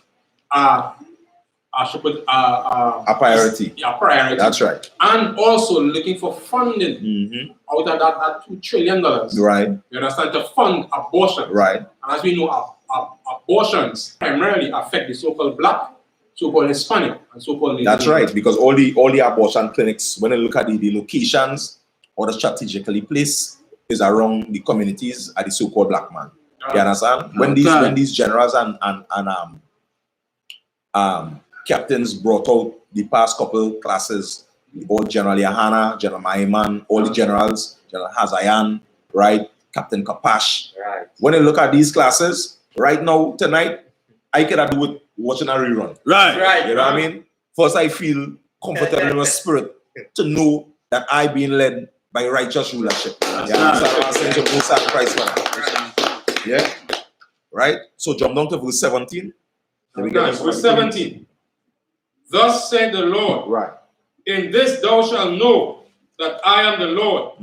should put a priority. A priority. That's right. And also looking for funding out of that $2 trillion. Right. You understand, to fund abortion. Right. And as we know, abortions primarily affect the so-called Black, so-called Hispanic, and so-called. That's right, because all the abortion clinics, when you look at the locations or the strategically placed, is around the communities at the so-called Black man. You understand? When these generals and captains brought out the past couple classes, all General YAHANNA, General Maiman, all the generals, General Hazayan, right, Captain Kapash. Right. When you look at these classes, right now, tonight, I cannot do it watching a rerun. Right. You know what I mean? First, I feel comfortable in my spirit to know that I being led by righteous rulership. Yeah. Right? So jump down to verse 17. Verse 17. Thus said the Lord, right. In this thou shalt know that I am the Lord.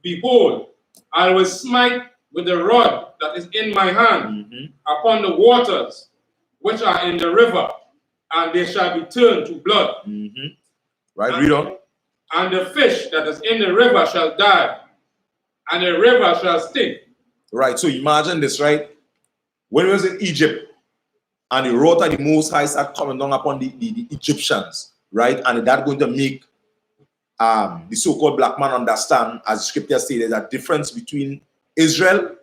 Behold, I will smite with the rod that is in my hand upon the waters which are in the river, and they shall be turned to blood. Right, read on. And the fish that is in the river shall die, and the river shall stink. Right, so imagine this, right? When we was in Egypt, and the wrath of the Most High started coming down upon the Egyptians, right? And that going to make the so-called black man understand, as the scripture says, there's a difference between Israel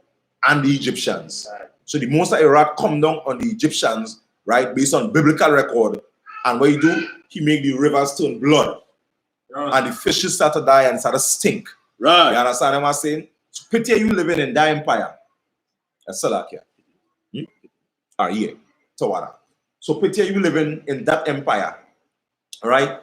and the Egyptians. Right. So the Most High wrath come down on the Egyptians, right, based on biblical record. And what he do? He make the rivers turn blood. Right. And the fishes start to die and start to stink. Right. You understand what I'm saying? So picture you living in that empire. That's Salakia. Yeah. Tawara. So picture you living in that empire. Right?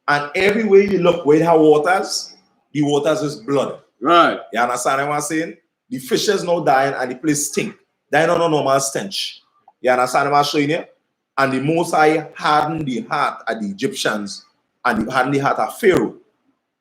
And everywhere you look where it has waters, the waters is blood. Right. You understand what I'm saying? The fishes now dying and the place stink. Dying on a normal stench. You understand what I'm showing you? And the Most High hardened the heart of the Egyptians and hardened the heart of Pharaoh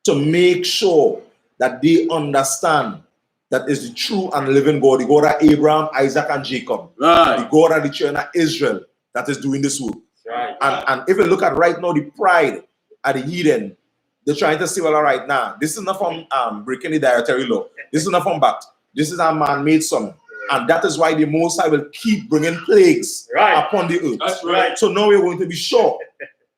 to make sure that they understand that is the true and living God, the God of Abraham, Isaac, and Jacob. Right. The God of the children of Israel that is doing this work. Right. And if you look at right now, the pride at the heathen, they're trying to say, well, all right, now, this is not from breaking the dietary law. This is not from bat. This is a man-made son. And that is why the Most High will keep bringing plagues upon the earth. That's right. So now we're going to be sure.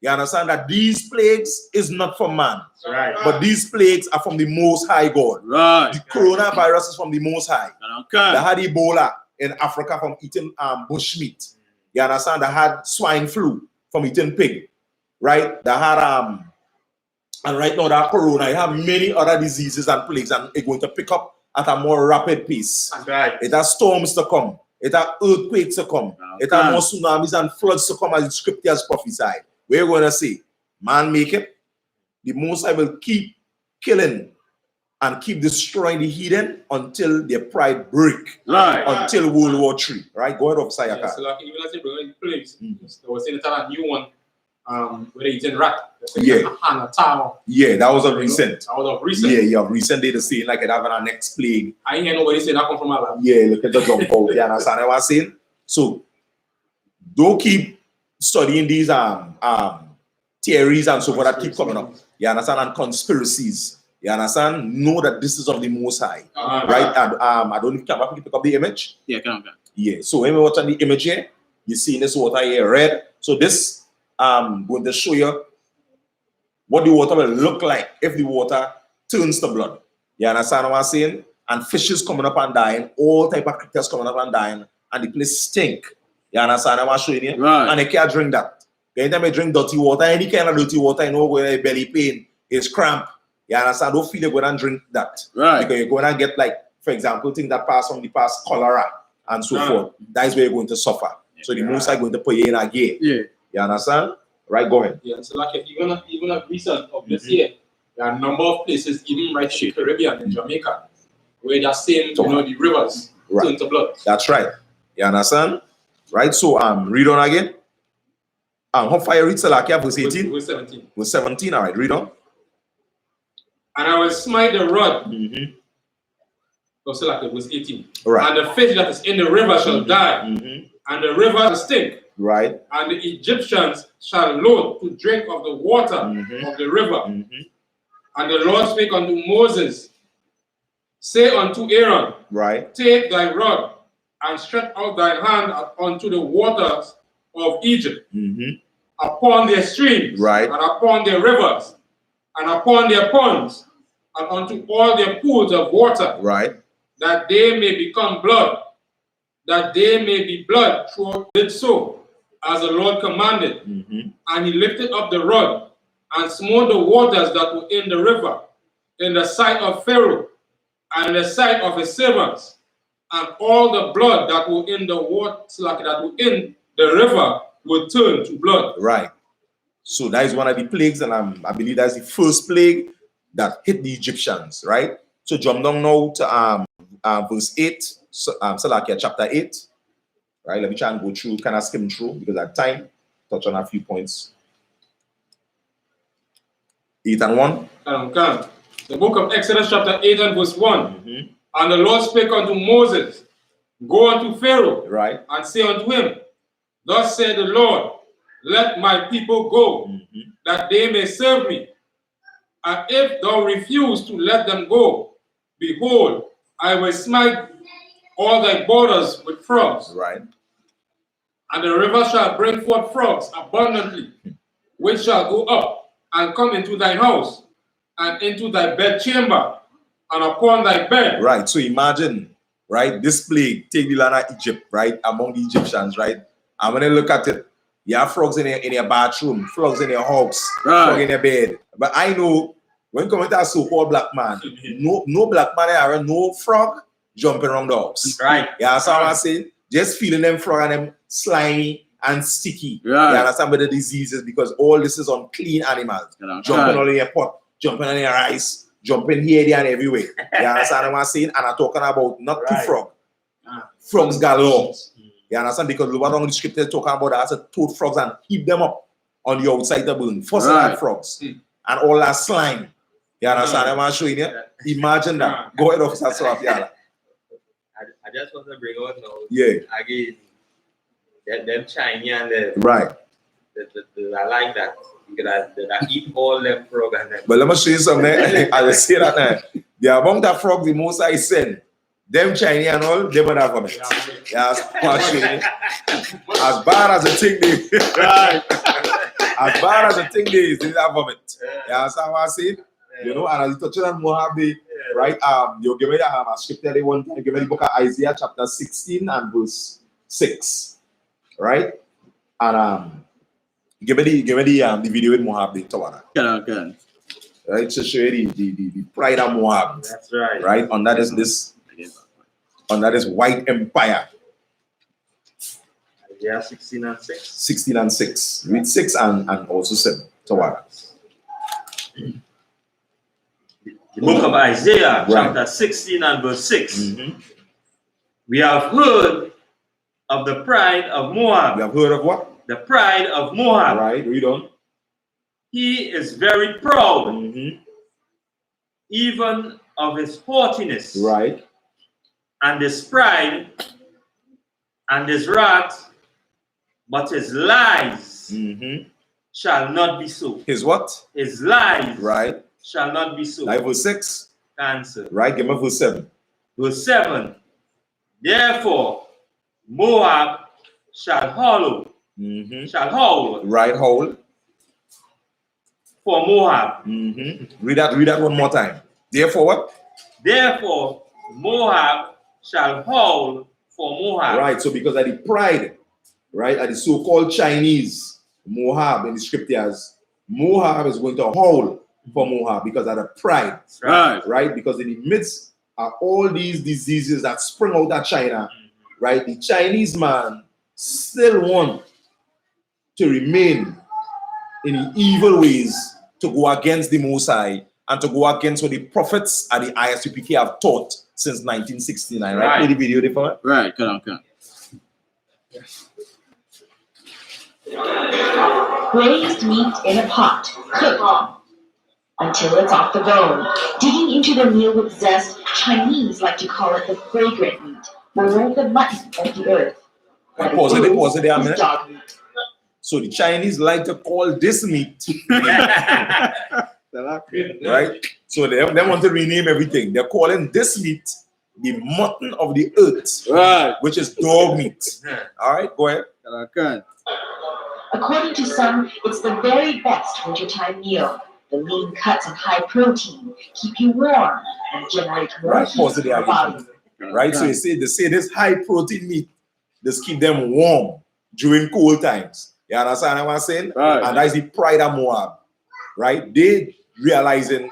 You understand that these plagues is not from man. Right. But these plagues are from the Most High God. Right. The coronavirus is from the Most High. Okay. They had Ebola in Africa from eating bush meat. You understand? They had swine flu from eating pig. Right? They had and right now that corona, you have many other diseases and plagues, and it's going to pick up at a more rapid pace. That's right. It has storms to come. It has earthquakes to come. Okay. It has more tsunamis and floods to come, as the scriptures prophesied. We're going to see, man make it. The Most High will keep killing and keep destroying the heathen until their pride break. Right. Until World War III. Right? Go ahead, Officer Yaka. Yeah, so like, even as they bring the plagues, they were saying that a new one where they eating rat. Yeah. Tower. Yeah, that was a recent. That was a recent. Yeah, recent they saying like it having a next plague. I ain't hear nobody say that come from Allah. Yeah, look at the jump out. You understand what I'm saying? So don't keep studying these theories and so forth that keep coming up. You understand? And conspiracies. You understand? Know that this is of the Most High. Right? And I don't know if camera can pick up the image. Yeah, can. Yeah. So when we watch on the image here, you see this water here red. So this going to show you what the water will look like if the water turns to blood. You understand what I'm saying? And fishes coming up and dying, all type of creatures coming up and dying, and the place stink. You understand what I'm showing you? Right. And they can't drink that. Anytime you drink dirty water, any kind of dirty water, you know, where belly pain, is cramp. You understand? Don't feel you're going to drink that. Right. Because you're going to get, like, for example, things that pass from the past, cholera and so forth. That is where you're going to suffer. Yeah. So the Most High going to put you in again. Yeah. You understand? Right, go ahead. Yeah, so like even a recent of this year, there are a number of places, even right in the Caribbean, in Jamaica, where they're saying, you know, the rivers turn to blood. That's right. You understand? Right, so read on again. How far you read Salakia, verse 18? Verse 17. Verse 17, all right, read on. And I will smite the rod verse 18. Right. And the fish that is in the river shall die, and the river shall stink. Right. And the Egyptians shall loathe to drink of the water of the river. And the Lord spake unto Moses, say unto Aaron, right, take thy rod and stretch out thy hand unto the waters of Egypt, upon their streams, right, and upon their rivers, and upon their ponds, and unto all their pools of water, right, that they may become blood, that they may be blood. Throughout did so, as the Lord commanded. And he lifted up the rod and smote the waters that were in the river, in the sight of Pharaoh, and in the sight of his servants, and all the blood that were in the water, that were in the river, would turn to blood. Right. So that is one of the plagues, and I believe that's the first plague that hit the Egyptians, right? So jump down now to verse 8, Salakia chapter 8, right? Let me try and go through, kind of skim through, because at time, touch on a few points. 8 and 1. The book of Exodus chapter 8 and verse 1. And the Lord spake unto Moses, go unto Pharaoh, right, and say unto him, thus said the Lord, let my people go, that they may serve me. And if thou refuse to let them go, behold, I will smite all thy borders with frogs. Right. And the river shall bring forth frogs abundantly, which shall go up and come into thine house, and into thy bedchamber, and upon thy bed. Right. So imagine, right, this plague take the land of Egypt, right, among the Egyptians, right? And when I look at it, you have frogs in your bathroom, frogs in your house, frog in your bed. But I know when coming to a so-called black man, no black man there, no frog jumping around the house. Right. You understand what I'm saying? Just feeling them frog and them slimy and sticky. Right. You understand with the diseases, because all this is unclean animals. Jumping all in your pot, jumping on your rice, jumping here, there, and everywhere. You understand what I'm saying? And I'm talking about not two frog. Frogs galore. You understand? Because the one on the scripture talking about that, to toad frogs and heap them up on the outside the building. First that frogs. And all that slime. You understand what I'm showing you? Imagine that. Go ahead, Officer Swap. I just want to bring out now. Yeah. Again, them Chinese and the right. I like that. Because I eat all them frogs and them. But let me show you something. I will say that now. The amount of frogs the most I send, them Chinese and all, they would have vomit. Yes, as bad as the thing is. Right. As bad as the thing is, they have vomit. You understand what I say? You know, and as you touch on Mojave, right? You give me a scripture they one time, give me the book of Isaiah chapter 16 and verse 6. Right? And give me the video with Moab the Tawana. Okay. Right? To show you the pride of Moab. That's right. Right? Under this white empire. Isaiah 16 and 6. 16 and 6. Read 6 and also 7. Tawana. The book of Isaiah, chapter 16 and verse 6. We have heard of the pride of Moab. You have heard of what? The pride of Moab. Right, read on. He is very proud, even of his haughtiness. Right. And his pride and his wrath, but his lies shall not be so. His what? His lies. Right. Shall not be so. Like verse 6. Answer. Right, give me verse 7. Verse 7. Therefore, Moab shall howl. Shall howl. Right, howl. For Moab. Read that one more time. Therefore what? Therefore, Moab shall howl for Moab. Right, so because of the pride, right, of the so-called Chinese, Moab in the scriptures, Moab is going to howl for Moab because of the pride, right? Because in the midst of all these diseases that spring out of China, right, the Chinese man still want to remain in the evil ways to go against the Most High and to go against what the prophets and the I.S.U.P.K have taught since 1969, right? Play the video there for me. Right, come on. Braised meat in a pot, cooked. until it's off the bone. Digging into the meal with zest, Chinese like to call it the fragrant meat, or the mutton of the earth. Pause it there a minute. Dog meat. So the Chinese like to call this meat, right? So they want to rename everything. They're calling this meat the mutton of the earth, Right. which is dog meat. All right, go ahead. According to some, it's the very best wintertime meal. The lean cuts and high protein keep you warm and generate more Right, heat pause it in your there body. again. Right, so they say this high protein meat, just keep them warm during cold times. You understand what I'm saying? Right. And that is the pride of Moab, right? They realizing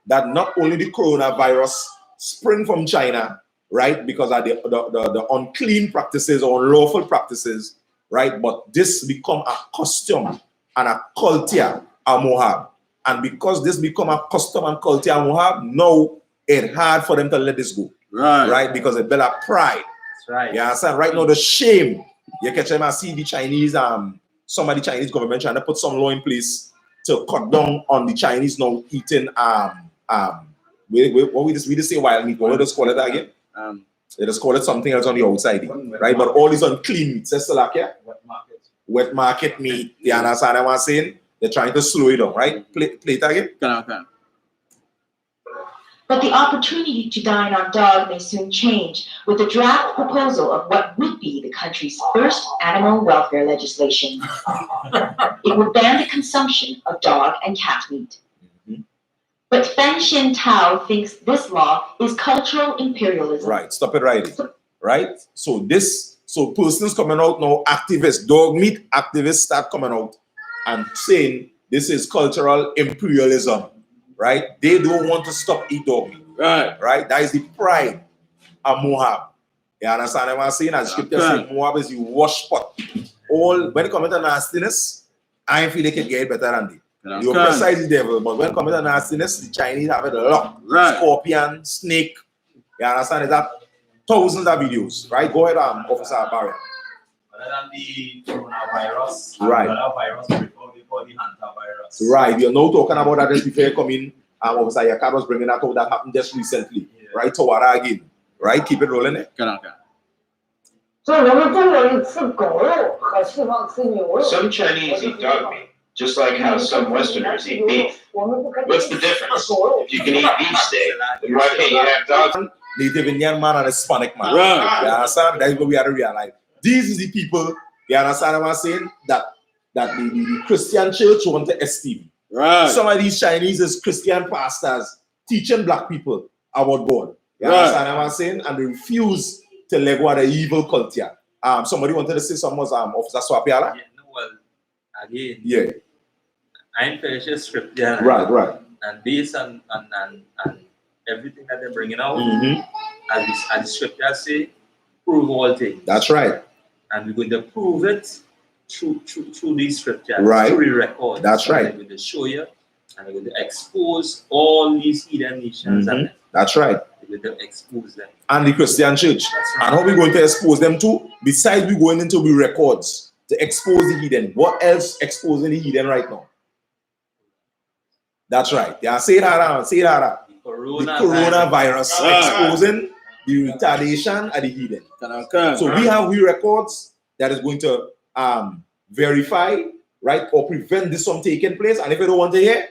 that not only the coronavirus spring from China, right, because of the unclean practices or unlawful practices, right, but this become a custom and a culture of Moab. And because this become a custom and culture of Moab, now it's hard for them to let this go, right, because they build a pride. That's right. You understand? Right now, the shame, you catch them and see the Chinese, some of the Chinese government trying to put some law in place to cut down on the Chinese now eating, what we just say wild meat, what we just call it again? They just call it something else on the outside, right? But all these unclean meats, that's like, yeah? Wet market meat, you understand what I'm saying? They're trying to slow it down, right? Play it again. But the opportunity to dine on dog may soon change with the draft proposal of what would be the country's first animal welfare legislation. It would ban the consumption of dog and cat meat. But Fan Shin Tao thinks this law is cultural imperialism. Right, stop it right there. Right? So persons coming out now, activists, dog meat activists start coming out and saying this is cultural imperialism. Right? They don't want to stop eat dog meat. Right? That is the pride of Moab. You understand what I'm saying? As scripture says, Moab is the wash pot. All when it comes to nastiness, I feel they can get better than they. You precise the devil, but when it comes to nastiness, the Chinese have it a lot. Scorpion, snake. You understand? Is that thousands of videos, right? Go ahead, Officer Barry. Other than the coronavirus, right? Another virus before the hantavirus. Right. You're now talking about that just before you come in. Officer Yaka was bringing that out that happened just recently, right? Tawara again, right? Keep it rolling. Some Chinese eat dog meat, just like how some Westerners eat beef. What's the difference? If you can eat beef steak, then why can't you have dog? Native Indian man and Hispanic man. Right. You understand? That's what we have to realize. These is the people, you understand what I'm saying? That the Christian church want to esteem. Right. Some of these Chinese is Christian pastors teaching black people about God. You understand what I'm saying? And they refuse to let go of the evil culture. Somebody wanted to say something was Officer Swapiala? Yeah, no, well, again, yeah. I'm finished a script there. Right. And based on everything that they're bringing out, as the scripture say, prove all things. That's right. And we're going to prove it through these scriptures, right? Through the records. That's so right. We're going to show you, and we're going to expose all these heathen nations. And that's right. We're going to expose them. And the Christian church. Right. And how we're going to expose them too? Besides we going into the records to expose the heathen. What else exposing the heathen right now? That's right. Yeah, say that. The coronavirus exposing the retardation of the heathen. So we have records that is going to verify, right, or prevent this from taking place. And if you don't want to hear,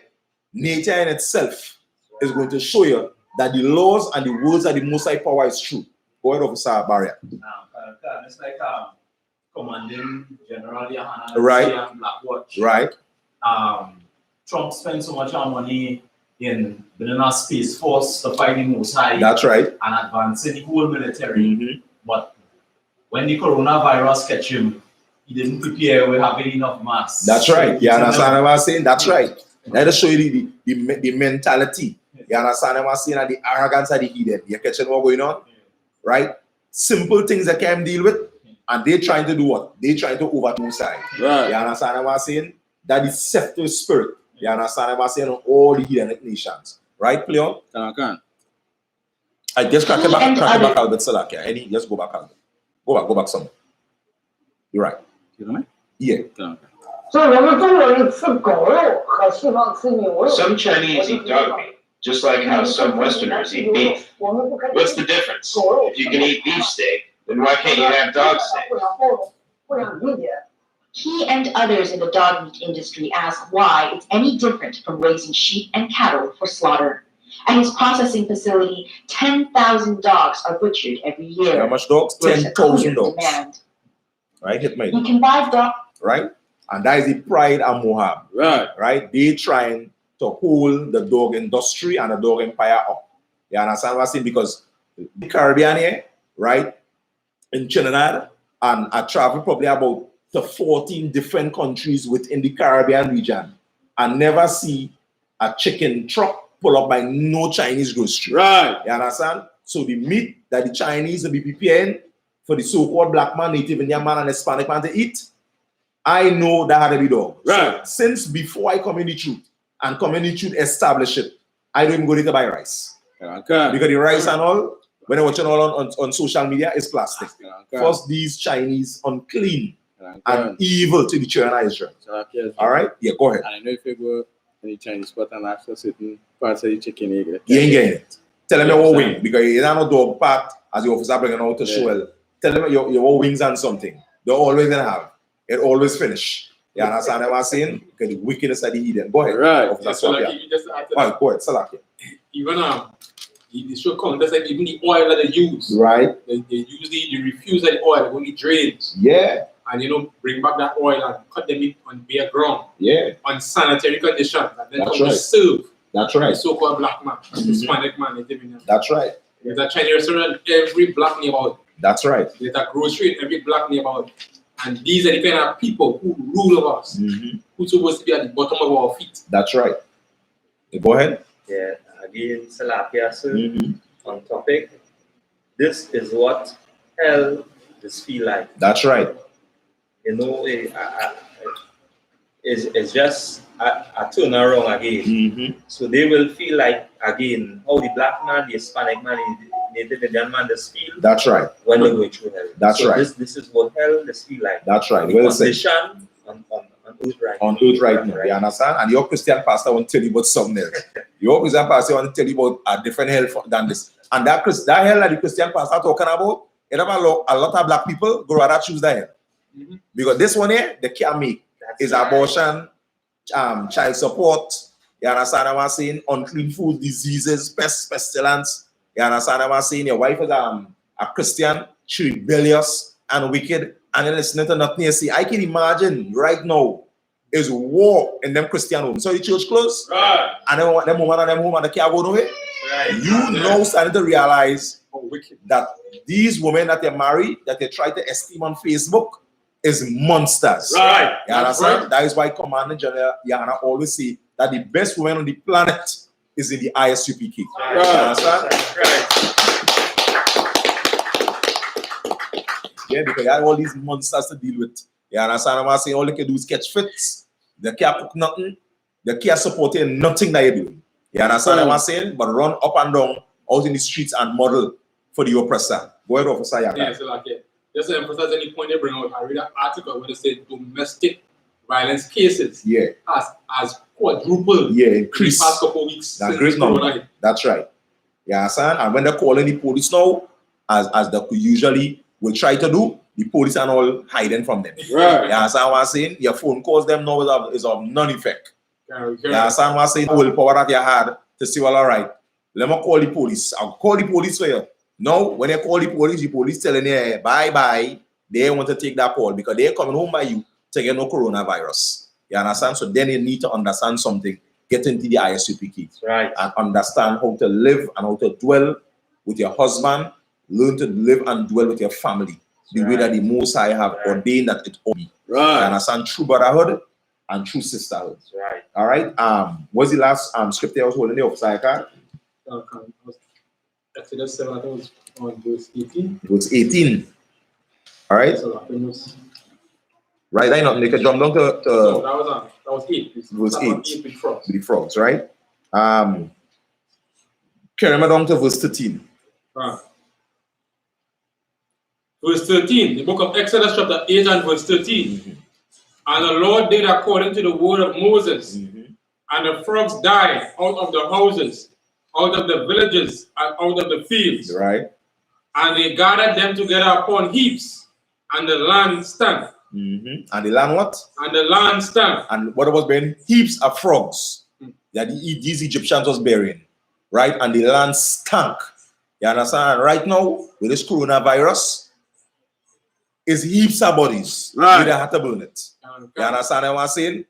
nature in itself is going to show you that the laws and the words of the Most High Power is true. Go ahead, Officer Barrier. It's like Commanding General YAHANNA, right? And Blackwatch. Right. Trump spent so much money in building a space force to fight the Most High. That's right. And advancing the whole military. But when the coronavirus catch him, he didn't prepare with having enough masks. That's right. You understand what I'm saying? That's right. Let us show you the mentality. You understand what I'm saying? And the arrogance of the heathen. You catching what going on? Right? Simple things that can deal with. And they're trying to do what? They're trying to overthrow side. Right. You understand what I'm saying? That is deceptive spirit. You understand what I'm saying? On all the heathen nations. Right, Cleon? I just crack it back out with Salakia. Any, just go back out. Go back some. You're right. You know me? Yeah. Some Chinese eat dog meat, just like how some Westerners eat beef. What's the difference? If you can eat beef steak, then why can't you have dog steak? He and others in the dog meat industry ask why it's any different from raising sheep and cattle for slaughter. At his processing facility, 10,000 dogs are butchered every year. How much dogs? 10,000 dogs. Right, hit me. You can buy dogs. Right? And that is the pride of Moab. Right. Right? They trying to hold the dog industry and the dog empire up. You understand what I'm saying? Because the Caribbean here, right? In Trinidad, and I travel probably about to 14 different countries within the Caribbean region and never see a chicken truck pull up by no Chinese grocery. Right. You understand? So the meat that the Chinese will be preparing for the so-called black man, Native Indian man, and Hispanic man to eat, I know that had to be done. Right. So, since before I come in the truth and come in the truth establish it, I don't even go there to buy rice. Okay. Because the rice and all, when I watch it all on social media, it's plastic. Okay. First, these Chinese unclean and evil to the children of Israel. Okay. All right? Yeah, go ahead. And I know if you go in the Chinese spot and ask for certain parts of the chicken, you ain't getting it. Tell them your wing, because you don't know dog part as the officer bringing out to show well. Tell them your wings and something. They're always gonna have. It always finish. You understand what I'm saying? Because the wickedness of the heathen. Go ahead. Right. Yeah, so like you just add to that. Right, go ahead. Salakia. Even the show come, that's like even the oil that they use. Right. They use the refuse of the oil, only drains. Yeah. And bring back that oil and cut them on bare ground. Yeah. On sanitary conditions. And then that's come right. to serve. That's right. The so-called black man, Hispanic man. That's right. There's a Chinese restaurant in every black neighborhood. That's right. There's a grocery in every black neighborhood. And these are the kind of people who rule over us, who's supposed to be at the bottom of our feet. That's right. Go ahead. Yeah, again, Salakia, sir, on topic. This is what hell does feel like. That's right. It's just a turn around again. So they will feel like, again, how the black man, the Hispanic man, the Native Indian man does feel. That's right. When they go through hell. That's right. This is what hell does feel like. That's right. The Well condition on earth right on earth right now. You understand? And your Christian pastor won't tell you about something else. Your Christian pastor want to tell you about a different hell than this. And that hell that the Christian pastor talking about, a lot of black people go rather choose that hell. Because this one here, they can't make. Is abortion, child support, you understand what I'm saying? Unclean food, diseases, pestilence. You understand what I'm saying? Your wife is a Christian, she rebellious and wicked, and you're listening to nothing you see. I can imagine right now is war in them Christian homes. So the church closed, right? And them woman they can't go nowhere. Right. You now starting to realize that these women that they marry, that they try to esteem on Facebook, is monsters. Right. You understand? Right. That is why Commander General YAHANNA always say that the best woman on the planet is in the I.S.U.P.K. Right. You understand? Right. Yeah, because you have all these monsters to deal with. You understand what I'm saying? All they can do is catch fits. They can't cook nothing. They can't support nothing that you're doing. You understand what I'm saying? But run up and down out in the streets and model for the oppressor. Go ahead, Officer YAHANNA. Yeah, so like just to emphasize any point they bring out, I read an article where they say domestic violence cases has quadrupled increased in the past couple of weeks. That's great number. That's right. You understand? And when they're calling the police now, as they usually will try to do, the police are all hiding from them. Right. You understand what I'm saying? Your phone calls them now is of none effect. You understand what I'm saying? Willpower that you had to say, well, all right, let me call the police. I'll call the police for you. No, when they call the police telling you, hey, bye-bye, they want to take that call because they're coming home by you to get no coronavirus. You understand? So then you need to understand something. Get into the I.S.U.P.K. Right. And understand how to live and how to dwell with your husband. Learn to live and dwell with your family. The way that the Most High have ordained that it will be. Right. You understand? True brotherhood and true sisterhood. Right. All right. What's the last scripture I was holding there of Sayaka? Exodus 7, I think it was on verse 18. It was 18. All right. So that was right. I not make a jump down to so that was 8. It was 8 with frogs. With the frogs, right? Carry me down to verse 13. Verse 13, the book of Exodus chapter 8 and verse 13. And the Lord did according to the word of Moses. And the frogs died out of the houses, out of the villages, and out of the fields. Right. And they gathered them together upon heaps, and the land stank. And the land what? And the land stank. And what was bearing? Heaps of frogs that these Egyptians was burying. Right? And the land stank. You understand? Right now, with this coronavirus, it's heaps of bodies. Right. They had to burn it. You understand what I'm saying?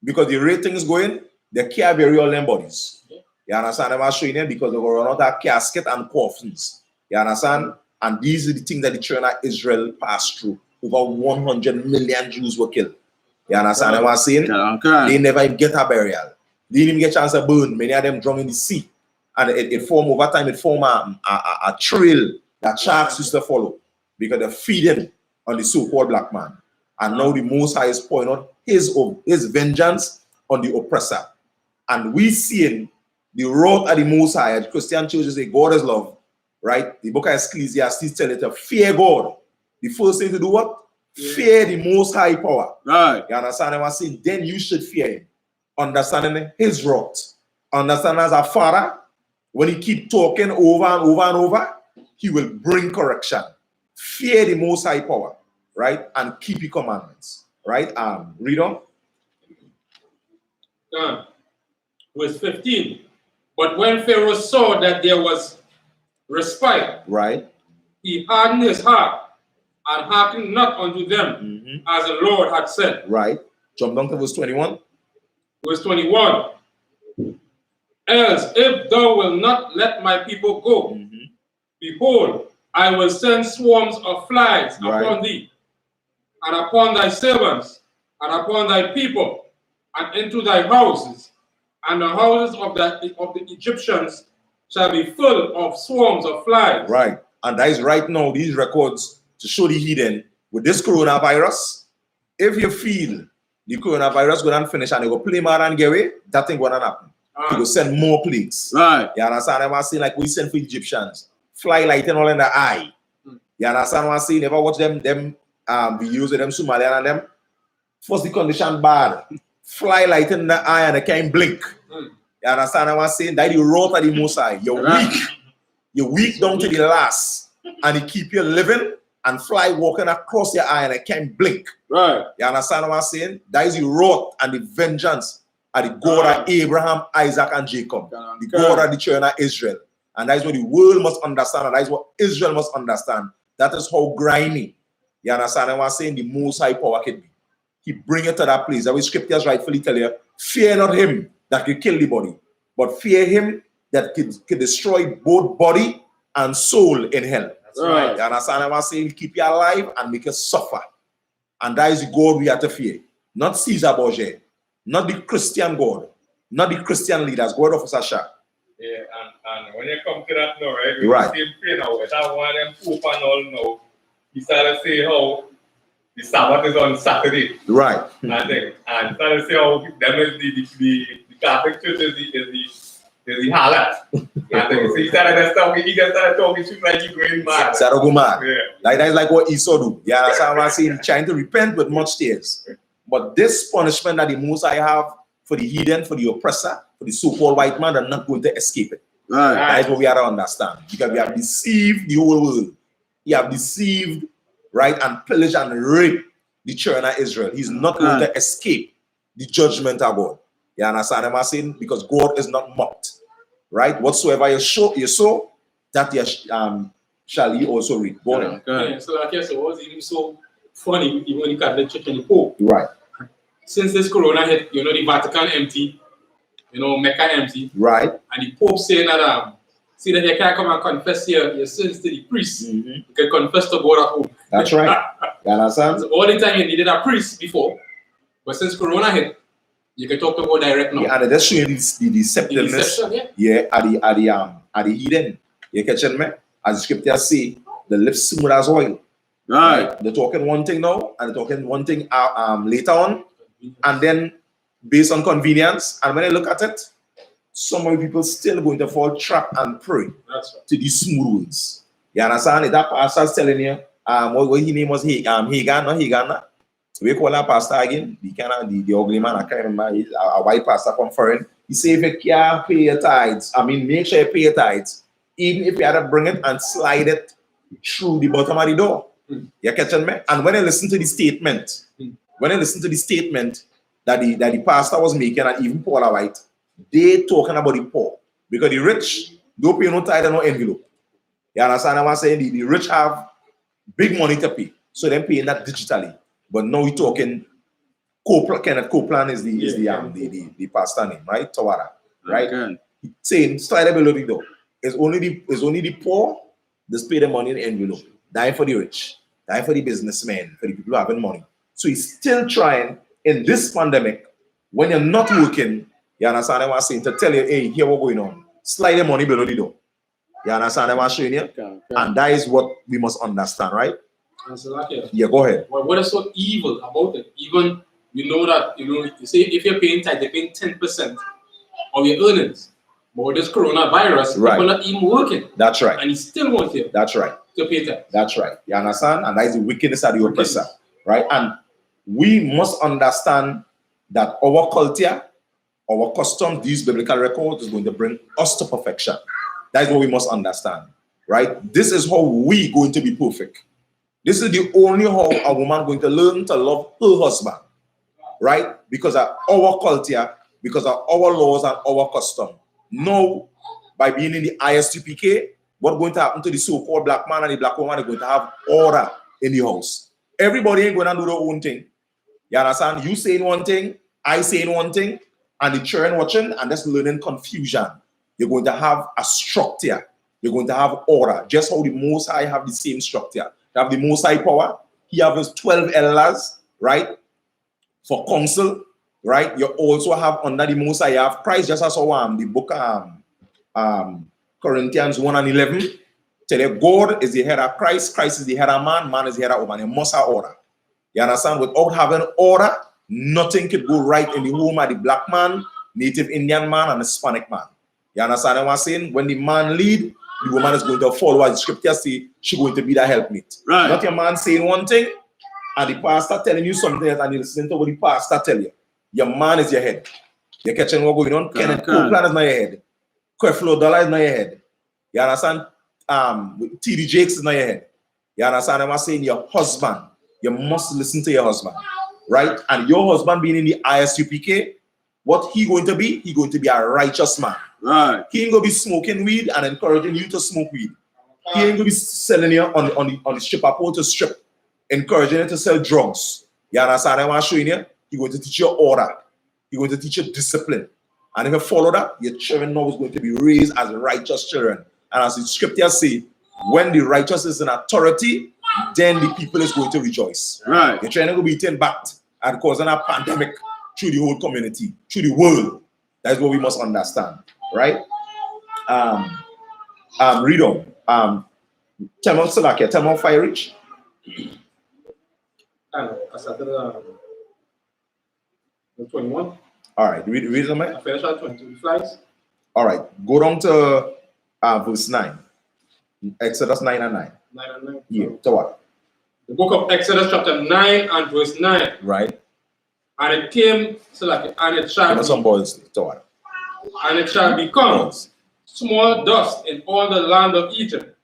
Because the rating is going, they can't bury all them bodies. You understand what I'm showing them? Because they will run out of casket and coffins. You understand? And these are the things that the children of Israel passed through. Over 100 million Jews were killed. You understand what I'm saying? They never even get a burial. They didn't even get a chance to burn. Many of them drowned in the sea. And it formed over time, it formed a trail that sharks used to follow because they're feeding on the so-called black man. And now the Most High is pouring out his vengeance on the oppressor. And we seeing the wrath of the Most High. As Christian churches say, God is love. Right? The book of Ecclesiastes tells you to fear God. The first thing to do what? Fear the Most High power. Right. You understand what I'm saying? Then you should fear him. Understanding his wrath. Understand as a father, when he keep talking over and over and over, he will bring correction. Fear the Most High power, right? And keep your commandments, right? Read on. Verse 15. But when Pharaoh saw that there was respite, right, he hardened his heart and hearkened not unto them, as the Lord had said. Right. Jump down to verse 21. Verse 21. Else, if thou wilt not let my people go, behold, I will send swarms of flies upon thee, and upon thy servants, and upon thy people, and into thy houses, and the houses of the Egyptians shall be full of swarms of flies. Right. And that is right now, these records to show the hidden with this coronavirus. If you feel the coronavirus going to finish and they go play more and get away, that thing going to happen. You will send more plagues. Right. You understand what I'm saying? Like we send for Egyptians. Fly lighting all in the eye. You understand what I'm saying? Never watch them videos of them Somalian and them. First the condition bad. Fly lighting in the eye and they can't blink. You understand what I'm saying? That the wrath of the Most High. You're weak. You're weak down to the last. And he keep you living and fly walking across your eye and they can't blink. Right. You understand what I'm saying? That is the wrath and the vengeance of the God of Abraham, Isaac, and Jacob. The God of the children of Israel. And that is what the world must understand. And that is what Israel must understand. That is how grimy, you understand what I'm saying, the Most High power can be. He bring it to that place. That way scriptures rightfully tell you, fear not him that can kill the body, but fear him that can destroy both body and soul in hell. That's right. You understand what I'm saying? Keep you alive and make you suffer. And that is the God we have to fear. Not Caesar Borgia, not the Christian God, not the Christian leaders, God of Sasha. Yeah, and when you come to that now, right? The same thing now, with that one and Pope and all now, he started to say how the Sabbath is on Saturday. Right. And started to say how them is the Catholic Church is the harlot. So he started to stop, he just started talking shit like he's going mad. Started go mad. Yeah. Like that is like what I.S.U.K do. You understand what I'm saying? Trying to repent with much tears. But this punishment that the Most High have for the heathen, for the oppressor, for the so-called white man, they're not going to escape it. Right. That is what we have to understand. Because we have deceived the whole world. He have deceived, right, and pillaged and raped the children of Israel. He's not going to escape the judgment of God. You understand what I'm saying? Because God is not mocked. Right? Whatsoever you sow, that you shall you also reap. Go on. Yeah, so I guess it was even so funny, even when you got the church and the Pope. Right. Since this corona hit, you know, the Vatican empty, you know, Mecca empty. Right. And the Pope saying that see that you can't come and confess your sins to the priest. You can confess to God at home. That's right. You understand? So all the time you needed a priest before, but since corona hit, you can talk to God direct now. Yeah, and that's showing the deceptiveness. At the hidden. You catching me? As the scriptures say, the lips smooth as oil. Right. They're talking one thing now, and they're talking one thing later on, and then based on convenience. And when I look at it, some of the people still going to fall trap and prey to these smooth words. You understand? That pastor's telling you, what his name was Hagan, not Hagan. So we call that pastor again, the ugly man, I can't remember, he's a white pastor from foreign. He say if you can't pay your tithes, make sure you pay your tithes, even if you had to bring it and slide it through the bottom of the door. You catching me? And when I listen to the statement, that the pastor was making, and even Paula White, they talking about the poor. Because the rich don't pay no tithe and no envelope. You understand what I'm saying? The rich have big money to pay. So they're paying that digitally. But now we're talking Kenneth Copeland is the pastor name, right? Tawara. Right? Okay. Saying slide below the door. It's only the poor that pay the money in the envelope. Die for the rich, die for the businessmen, for the people who having money. So he's still trying in this pandemic, when you're not working, you understand what I'm saying, to tell you, hey, here what's going on. Slide the money below the door. You understand what I'm showing you? Okay. And that is what we must understand, right? Yeah, go ahead. Well, what is so evil about it? Even you know that you say if you're paying tithe, you're paying 10% of your earnings. But with this coronavirus, people are not even working. That's right. And he still wants you. That's right. To pay tithe. That's right. You understand? And that is the wickedness of the oppressor, right? And we must understand that our culture, our customs, these biblical records is going to bring us to perfection. That is what we must understand, right? This is how we going to be perfect. This is the only how a woman going to learn to love her husband, right? Because of our culture, because of our laws and our custom. Now, by being in the I.S.U.P.K, what's going to happen to the so-called black man and the black woman is going to have order in the house. Everybody ain't going to do their own thing. You understand? You saying one thing, I saying one thing, and the children watching, and that's learning confusion. You're going to have a structure. You're going to have order. Just how the Most High have the same structure. You have the Most High power. He has his 12 elders, right? For counsel, right? You also have under the Most High, you have Christ, just as the book Corinthians 1 and 11. Tell you God is the head of Christ, Christ is the head of man, man is the head of woman. You must have order. You understand? Without having order, nothing could go right in the home of the black man, Native Indian man, and Hispanic man. You understand what I'm saying? When the man lead, the woman is going to follow what the scripture say, she's going to be the helpmate. Right. Not your man saying one thing, and the pastor telling you something else, and you listen to what the pastor tell you. Your man is your head. You're catching what going on? Kenneth Copeland is not your head. Creflo Dollar is not your head. You understand? T.D. Jakes is not your head. You understand what I'm saying? Your husband. You must listen to your husband. Right? And your husband being in the I.S.U.P.K, what he going to be? He going to be a righteous man. Right. He ain't going to be smoking weed and encouraging you to smoke weed. He ain't going to be selling you on the stripper pole to strip, encouraging you to sell drugs. You understand what I'm showing you? He's going to teach you order. He's going to teach you discipline. And if you follow that, your children now is going to be raised as righteous children. And as the scriptures say, when the righteous is in authority, then the people is going to rejoice. Right. Your children will be taken back and causing a pandemic through the whole community, through the world. That's what we must understand. Right? Read on. Tell me Salakia, tell me Fire Rich. I started 21. All right, read them. I finished at 22 flies. All right, go down to verse 9. Exodus 9 and 9. 9 and 9. Yeah, so what? The book of Exodus chapter 9 and verse 9. Right. And it came, and it shall be, some boys, so what? And it shall become small dust in all the land of Egypt,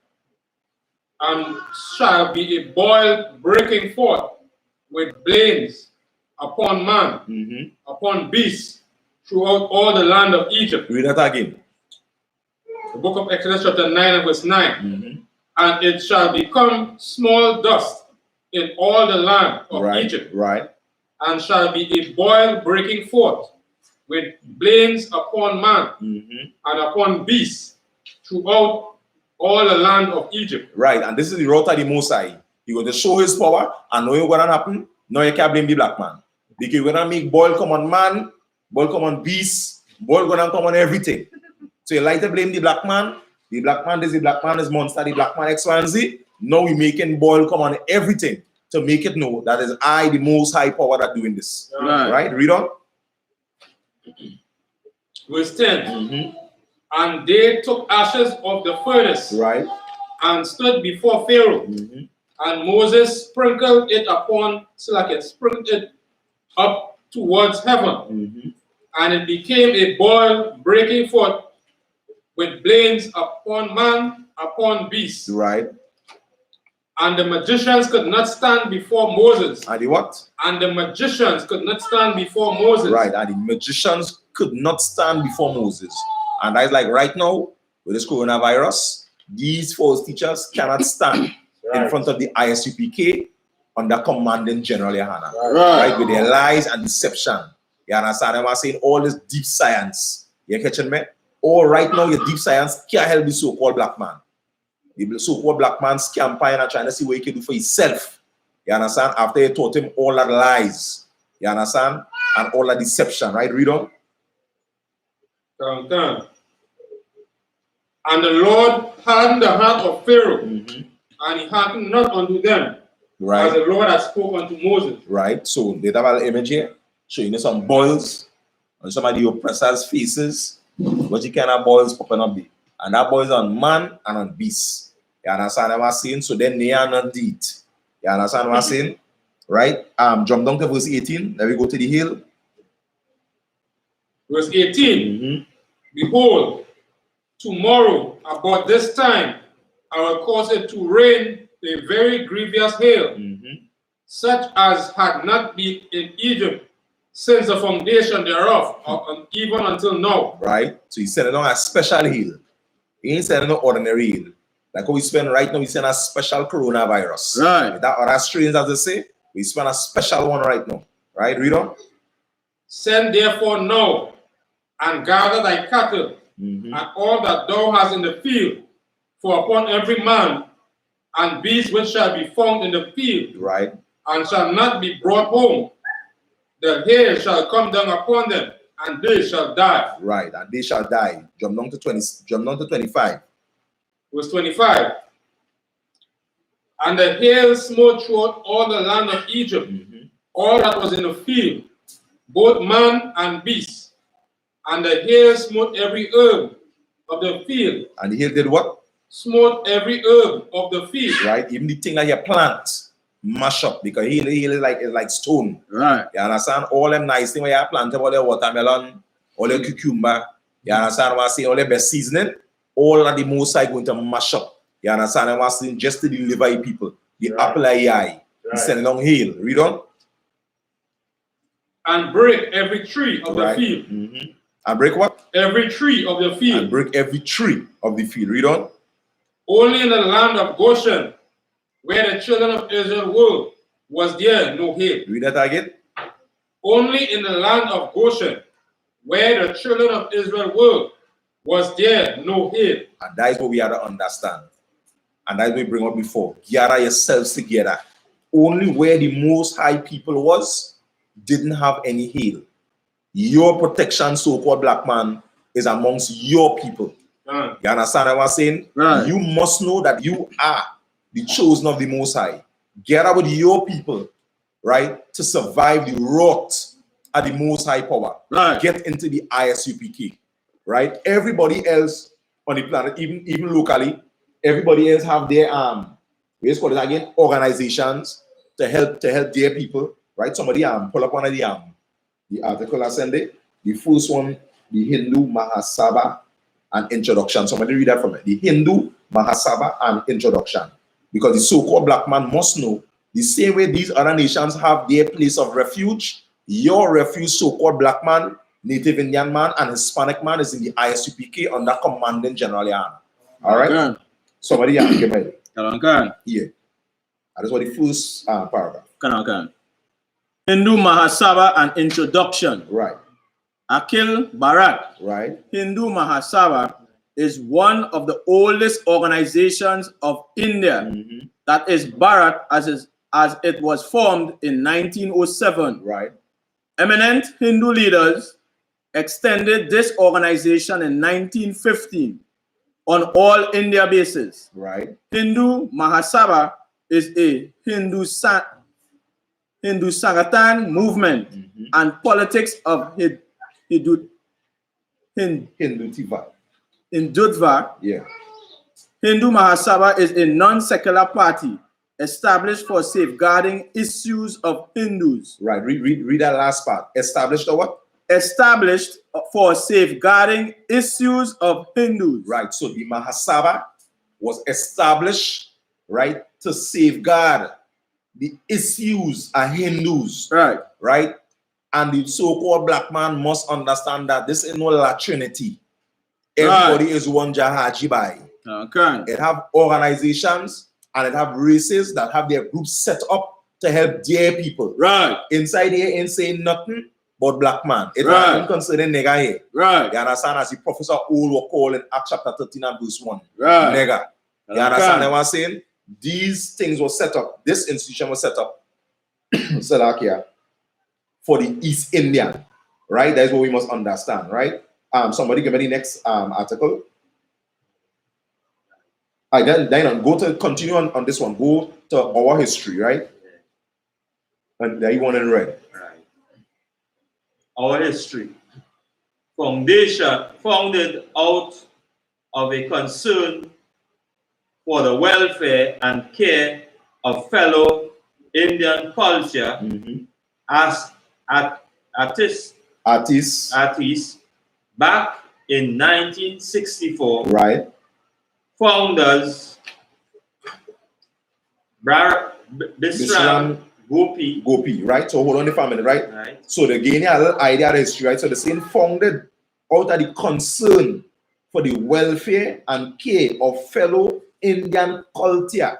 and shall be a boil breaking forth with blains upon man, upon beasts, throughout all the land of Egypt. Read that again. The book of Exodus chapter 9 and verse 9. And it shall become small dust in all the land of Egypt. Right. And shall be a boil breaking forth with blains upon man and upon beasts throughout all the land of Egypt. Right, and this is the route of the Most High. He's going to show his power, and know what's going to happen. Now you can't blame the black man. Because you're going to make boil come on man, boil come on beast, boil going to come on everything. So you like to blame the black man. The black man is monster, the black man X, Y, and Z. Now we're making boil come on everything to make it know that is I, the Most High power, that doing this. Right? Read on. Verse 10. And they took ashes of the furnace, and stood before Pharaoh, And Moses sprinkled it upon, sprinkled it up towards heaven. And it became a boil breaking forth with blains upon man, upon beast. Right. And the magicians could not stand before Moses. And the what? And the magicians could not stand before Moses. Right. And the magicians could not stand before Moses. And that's like right now, with this coronavirus, these false teachers cannot stand in front of the I.S.U.P.K under commanding General YAHANNA. Right. With their lies and deception. You understand? I'm saying all this deep science. You catching me? All right now, your deep science can't help the so-called black man. The so-called black man's campaign and trying to see what he can do for himself. You understand? After he taught him all that lies. You understand? And all that deception. Right? Read on. And the Lord hardened the heart of Pharaoh, and he hearkened not unto them, as the Lord had spoken unto Moses. Right. So they have an image here, showing you some boils on some of the oppressors' faces. What you kind of boils popping up there. And that boils on man and on beast. You understand what I'm saying? So then they are not deed. You understand what I'm saying? Right? Jump down to verse 18. Then we go to the hill. Verse 18. Behold, tomorrow about this time I will cause it to rain a very grievous hail, such as had not been in Egypt since the foundation thereof, even until now. Right? So he's sending on a special hail. He ain't sending no ordinary hail. Like what we spend right now, we send a special coronavirus. Right. That other strains, as they say, we spend a special one right now. Right? Read on. Send therefore now and gather thy cattle and all that thou hast in the field, for upon every man and beast which shall be found in the field, right, and shall not be brought home, the hail shall come down upon them, and they shall die. Right, and they shall die. Jump down to 25. Verse 25. And the hail smote throughout all the land of Egypt, all that was in the field, both man and beast. And the hail smote every herb of the field. And the hail did what? Smote every herb of the field. Right, even the thing that you plant, mash up, because hail is like stone. Right. You understand? All them nice things where you plant all the watermelon, all the cucumber, you understand what I say? All the best seasoning, all of the most are going to mash up. You understand what I'm saying? Just to deliver people. The apple of the eye. He send along hail. Read on. And break every tree of the field. And break what? Every tree of the field. And break every tree of the field. Read on. Only in the land of Goshen, where the children of Israel were, was there no hail. Read that again. Only in the land of Goshen, where the children of Israel were, was there no hail. And that is what we have to understand. And that's what we bring up before. Gather yourselves together. Only where the Most High people was, didn't have any hail. Your protection, so-called black man, is amongst your people. You understand what I'm saying? Right. You must know that you are the chosen of the Most High. Gather with your people, right, to survive the wrath of the Most High power. Right. Get into the I.S.U.P.K, right? Everybody else on the planet, even locally, everybody else have their let's call it again, organizations to help their people, right? Somebody pull up one of the article I send it. The first one, the Hindu Mahasabha and Introduction. Somebody read that from it. The Hindu Mahasabha and Introduction. Because the so-called black man must know the same way these other nations have their place of refuge, your refuge, so-called black man, Native Indian man, and Hispanic man is in the I.S.U.P.K under commanding General YAHANNA. All right? Somebody give me it. Yeah. That is what the first paragraph. Hindu Mahasabha and Introduction. Right. Akhil Bharat. Right. Hindu Mahasabha is one of the oldest organizations of India. That is Bharat as it was formed in 1907. Right. Eminent Hindu leaders extended this organization in 1915 on all India basis. Right. Hindu Mahasabha is a Hindu Sangathan movement and politics of Hindutva. Hindutva. Yeah. Hindu Mahasabha is a non-secular party Established for safeguarding issues of Hindus. Right. Read that last part. Established or what? Established for safeguarding issues of Hindus. Right. So the Mahasabha was established, right, to safeguard the issues of Hindus. Right. Right. And the so-called black man must understand that this is no latrinity. Everybody is one Jahaji Bai. Okay. It have organizations and it have races that have their groups set up to help their people. Right. Inside here ain't saying nothing but black man. It's right. not concerning nigga here. Right. You understand? As the Professor Old will call in Acts chapter 13 and verse 1. Right. Nigga. You understand what I'm saying? These things were set up. This institution was set up for the East Indian. Right? That's what we must understand. Right? Somebody give me the next article. Then go to continue on this one. Go to our history, right? And there you want in red. Right. Our history. Foundation founded out of a concern for the welfare and care of fellow Indian culture as artists back in 1964. Right. Founders Bisram Gopi, right? So hold on for a minute, right? Right. So they gain a little idea of history, right? So the same founded out of the concern for the welfare and care of fellow Indian culture,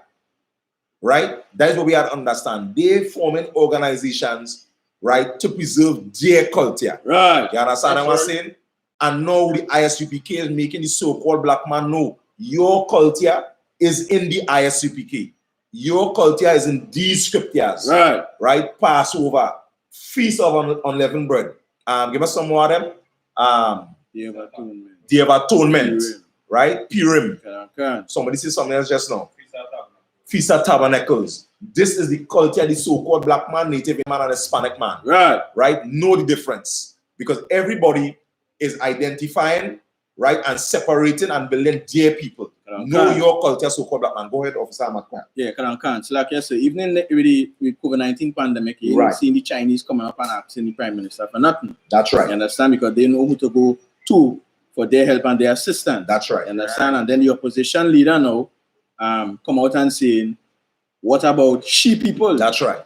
right? That's what we have to understand. They forming organizations, right, to preserve their culture. Right. You understand what I'm saying? And now the I.S.U.P.K is making the so-called black man know your culture is in the I.S.U.P.K. Your culture is in these scriptures. Right. Right? Passover, Feast of Unleavened Bread. Give us some more of them. Day of Atonement. Right? Purim. Somebody said something else just now. Feast of Tabernacles. This is the culture of the so-called black man, Native man, and Hispanic man. Right. Right? Know the difference. Because everybody is identifying, right, and separating and building their people. Know your culture, so-called black man. Go ahead, Officer Matman. Yeah, so like I said, even with the COVID-19 pandemic, you right. see the Chinese coming up and asking the Prime Minister for nothing. That's right. You understand? Because they know who to go to for their help and their assistance. That's right. You understand? And then the opposition leader now come out and saying, what about she people? That's right.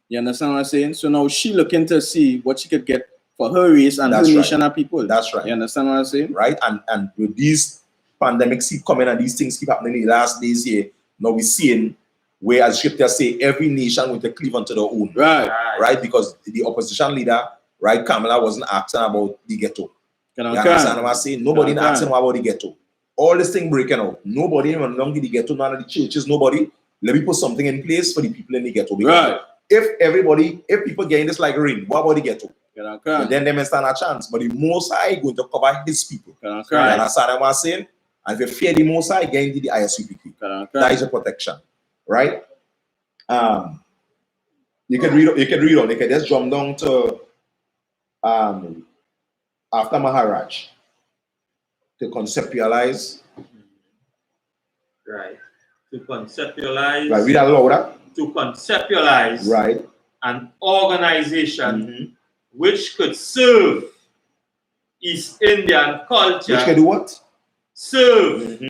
You understand what I'm saying? So now she looking to see what she could get for her race and her nation and people. That's right. You understand what I'm saying? Right. And with these pandemics keep coming and these things keep happening in the last days here, now we're seeing where, as scripture say, every nation will cleave unto their own. Right. Right. Because the opposition leader, right, Kamala, wasn't asking about the ghetto. You understand what I'm saying? Nobody asking about the ghetto. All this thing breaking out. Nobody even long in the ghetto, none of the churches, nobody. Let me put something in place for the people in the ghetto. Right. If people getting this like rain, what about the ghetto? But then they may stand a chance. But the Most High going to cover his people. You understand what I'm saying? And if you fear the Most High, get into the I.S.U.P.K. That is a protection. Right? You can read on. You can just jump down to after Maharaj to conceptualize. Right. To conceptualize. Right. Read that louder. To conceptualize. Right. An organization which could serve East Indian culture. Which can do what? Serve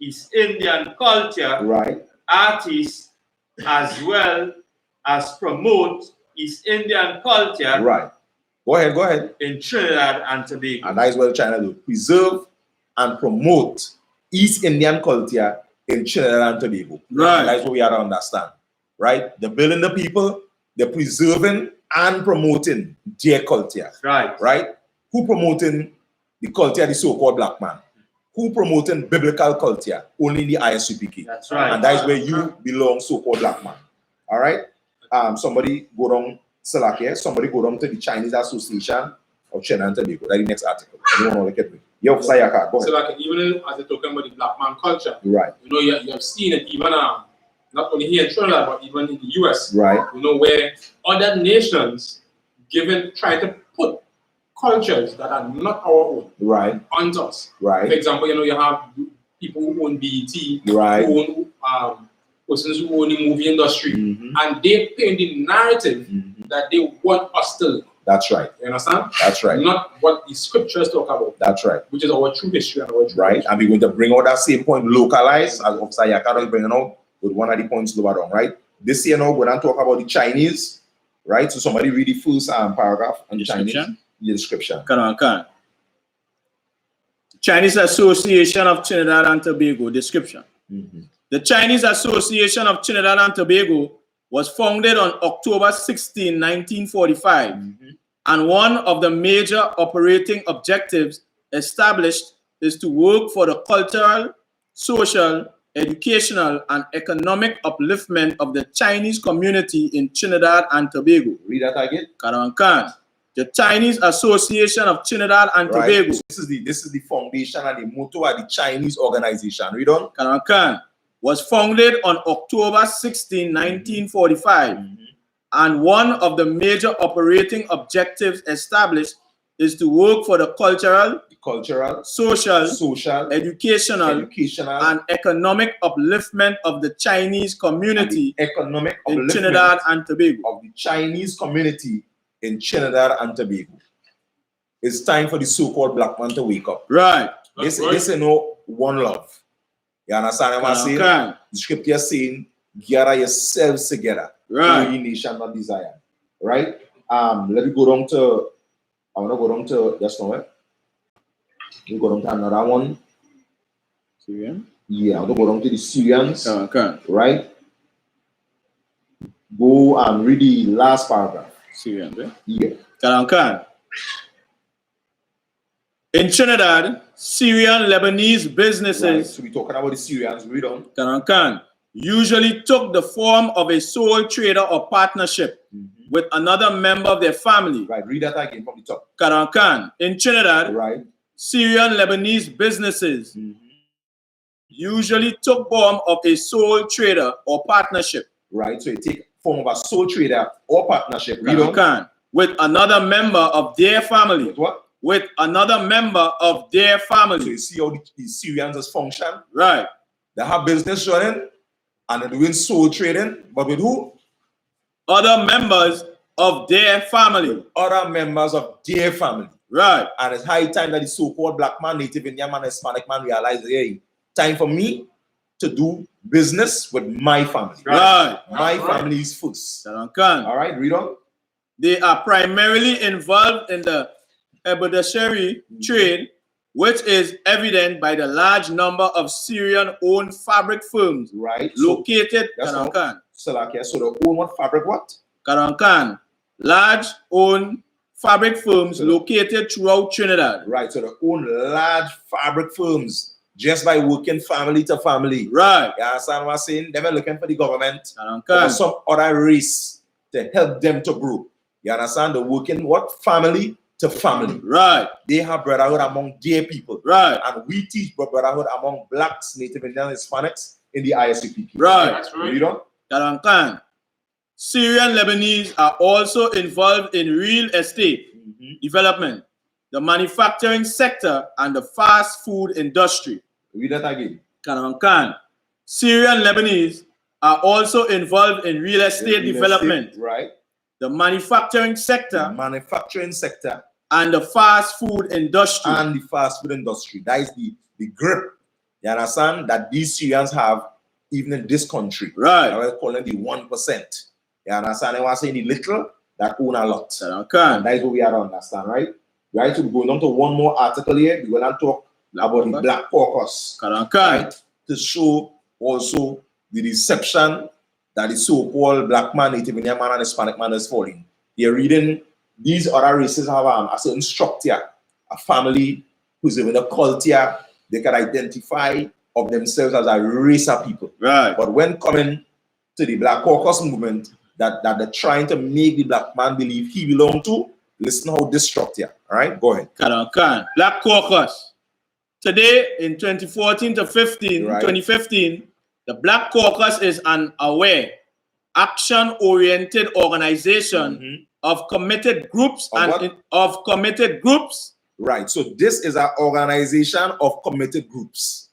East Indian culture. Right. Artists as well as promote East Indian culture. Right. Go ahead. In Trinidad and Tobago. And that is what China do. Preserve and promote East Indian culture in Trinidad and Tobago. Right. That's what we have to understand. Right? They're building the people, they're preserving and promoting their culture. Right. Right? Who promoting the culture of the so-called black man? Who promoting biblical culture? Only the I.S.U.P.K. That's right. And that is where you belong, so-called black man. All right? Somebody go down, Salakia, somebody go down to the Chinese Association of Trinidad and Tobago. That's the next article. Anyone want to look at me? Yeah, Sayaka, go ahead. So like even as they're talking about the black man culture, right? You know, you have seen it even not only here in Trinidad, but even in the US. Right. You know, where other nations try to put cultures that are not our own onto us. Right. For example, you know, you have people who own BET, right. who own persons who own the movie industry, and they paint the narrative that they want us to live. That's right. You understand? That's right. Not what the scriptures talk about. That's right. Which is our true history and our true right. history. And we're going to bring out that same point localized, as Officer Yakara is bringing out with one of the points lower down, right? This year now, we're going to talk about the Chinese, right? So somebody read the first paragraph on the Chinese. The description. Chinese Association of Trinidad and Tobago, description. The Chinese Association of Trinidad and Tobago was founded on October 16, 1945, and one of the major operating objectives established is to work for the cultural, social, educational, and economic upliftment of the Chinese community in Trinidad and Tobago. Read that again. The Chinese Association of Trinidad and Tobago. So this is the foundation and the motto of the Chinese organization. Read on. Was founded on October 16, 1945, and one of the major operating objectives established is to work for the cultural, social, educational, and economic upliftment of the Chinese community in Trinidad and Tobago. Of the Chinese community in Trinidad and Tobago. It's time for the so-called black man to wake up. Right. This is no one love. You understand what I'm saying? The scripture is saying, gather yourselves together. Right. Ye nation not desire. Right? Let me go down to, I want to go down to, just now, let me go down to another one. Syrian? Yeah, I want to go down to the Syrians. Right? Go and read the last paragraph. Syrian, right? Yeah. In Trinidad, Syrian Lebanese businesses, right. So we're talking about the Syrians, read on. Usually took the form of a sole trader or partnership with another member of their family. Right, read that again from the top. In Trinidad, right. Syrian Lebanese businesses usually took form of a sole trader or partnership. Right, so you take form of a sole trader or partnership. Read on. With another member of their family. With what? With another member of their family. So you see how the Syrians function? Right. They have business running and they're doing sole trading, but with who? Other members of their family. Other members of their family. Right. And it's high time that the so-called black man, Native Indian man, Hispanic man realize, hey, time for me to do business with my family. Right. My family is first. All right, read on. They are primarily involved in the haberdashery trade, which is evident by the large number of Syrian-owned fabric firms located in Karankan. So the own what fabric what? Karankan. Large owned fabric firms located throughout Trinidad. Right, so they own large fabric firms just by working family to family. Right. You understand what I'm saying? They're looking for the government or some other race to help them to grow. You understand? They're working what? Family to family. Right. They have brotherhood among their people. Right. And we teach brotherhood among blacks, Native Indian, Hispanics in the I.S.U.P.K. Right. That's right. You know? Karankan. Syrian Lebanese are also involved in real estate development, the manufacturing sector, and the fast food industry. Read that again. Karankan. Syrian Lebanese are also involved in real estate development. Right. The manufacturing sector, and the fast food industry. That is the grip, you understand, that these Syrians have even in this country. Right. I will call them the 1%. You understand? I want to say the little that own a lot. Okay. And that is what we have to understand, right? Right. So we're going on to one more article here. We're going to talk about the Black Caucus. Right? To show also the deception that the so-called black man, Native Indian man, and Hispanic man is falling. You're reading these other races have a certain structure, a family who's in a culture. They can identify of themselves as a race of people. Right. But when coming to the Black Caucus movement, that they're trying to make the black man believe he belongs to, listen how this structure. All right, go ahead. Black Caucus. Today in 2014 to 2015, the Black Caucus is an aware, action-oriented organization of committed groups Right. So this is an organization of committed groups.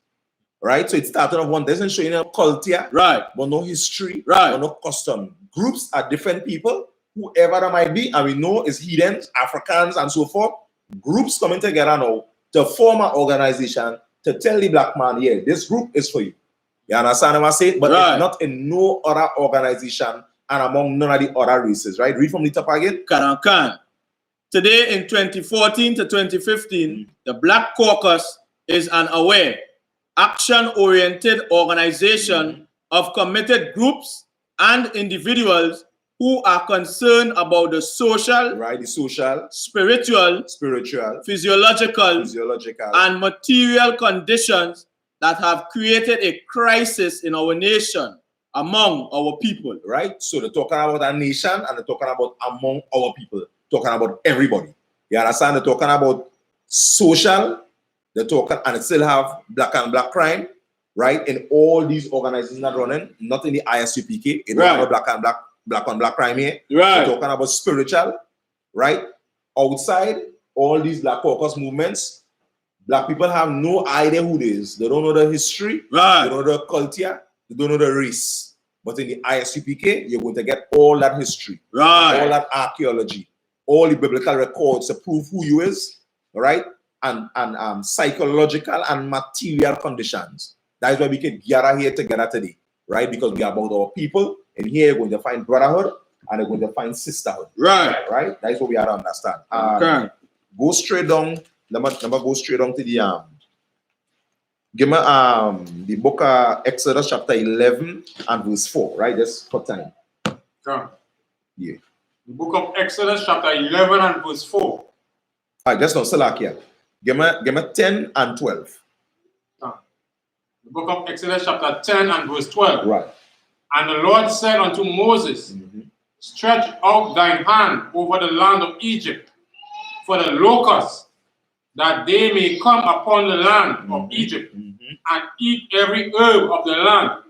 right? So it started off one doesn't show you no culture, right, but no history, right, or no custom. Groups are different people, whoever that might be, and we know is heathens, Africans, and so forth. Groups coming together now to form an organization to tell the black man, yeah, this group is for you. You understand what I say? But right. it's not in no other organization and among none of the other races, right? Read from the top again. Can. Today in 2014 to 2015, the Black Caucus is an aware, action-oriented organization of committed groups and individuals who are concerned about the social, right, the social, spiritual, physiological, and material conditions that have created a crisis in our nation among our people. Right? So they're talking about a nation and they're talking about among our people, talking about everybody. You understand? They're talking about social, they're talking, and it still have black and black crime, right? In all these organizations that running, not in the I.S.U.P.K, it don't have black and black on black crime here. Right. They're talking about spiritual, right? Outside all these black caucus movements, black people have no idea who it is. They don't know the history, right. They don't know the culture, they don't know the race. But in the I.S.U.P.K, you're going to get all that history, right, all that archaeology, all the biblical records to prove who you is, right? And psychological and material conditions. That is why we can gather here together today, right? Because we are about our people, and here you're going to find brotherhood and you're going to find sisterhood. Right. Right? That is what we have to understand. Okay. Go straight down. Let me go straight down to the give me the book of Exodus chapter 11 and verse 4, right? Just for time. Okay. Yeah. The book of Exodus chapter 11 and verse 4. Just not Salakia. Give me 10 and 12. Okay. The book of Exodus chapter 10 and verse 12. Right. And the Lord said unto Moses, stretch out thine hand over the land of Egypt for the locusts, that they may come upon the land of Egypt and eat every herb of the land,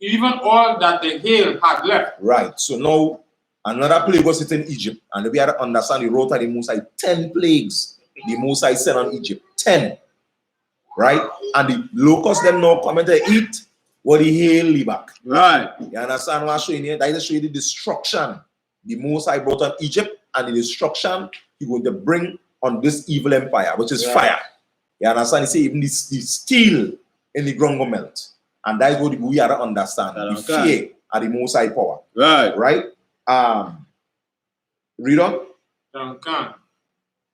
even all that the hail had left. Right. So now another plague was hit in Egypt, and we had to understand the road of the Mosai 10 plagues. The Mosai sent on Egypt 10, right? And the locusts then now come to eat what the hail leave back. Right. You understand what I'm showing here? That is showing the destruction the Mosai brought on Egypt, and the destruction he's going to bring on this evil empire, which is fire. You understand? He say even the steel in the ground will melt. And that is what we have to understand. The fear of the Most High power. Right. Right? Read on. Okay.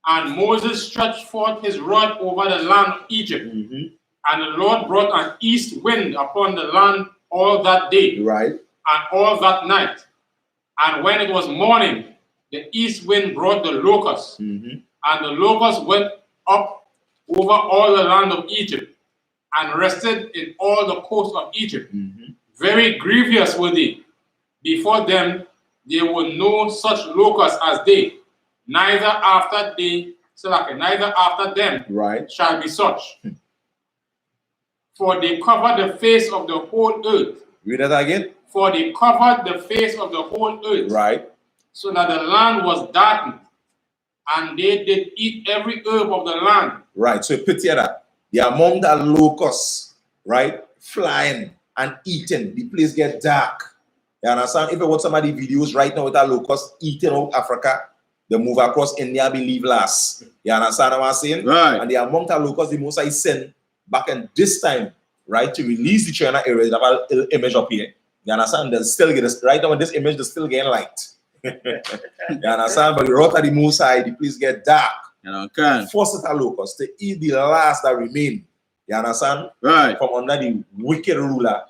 And Moses stretched forth his rod over the land of Egypt. And the Lord brought an east wind upon the land all that day. Right. And all that night. And when it was morning, the east wind brought the locusts. And the locusts went up over all the land of Egypt and rested in all the coast of Egypt. Very grievous were they. Before them there were no such locusts as they, neither after them shall be such. For they covered the face of the whole earth. Read that again. For they covered the face of the whole earth. Right. So that the land was darkened, and they did eat every herb of the land. Right. So picture that. The among the locusts, right, flying and eating, the place get dark. You understand? If you watch some of the videos right now with that locust eating out Africa, they move across India, believe last. You understand what I'm saying? Right. And the among the locusts, the Most High sent back in this time, right, to release the China area. They have an image up here. You understand? They still get right now in this image, they still getting light. You understand? But the road of the Most High, the place get dark. Okay. Force the locusts to eat the last that remain. You understand? Right. From under the wicked ruler,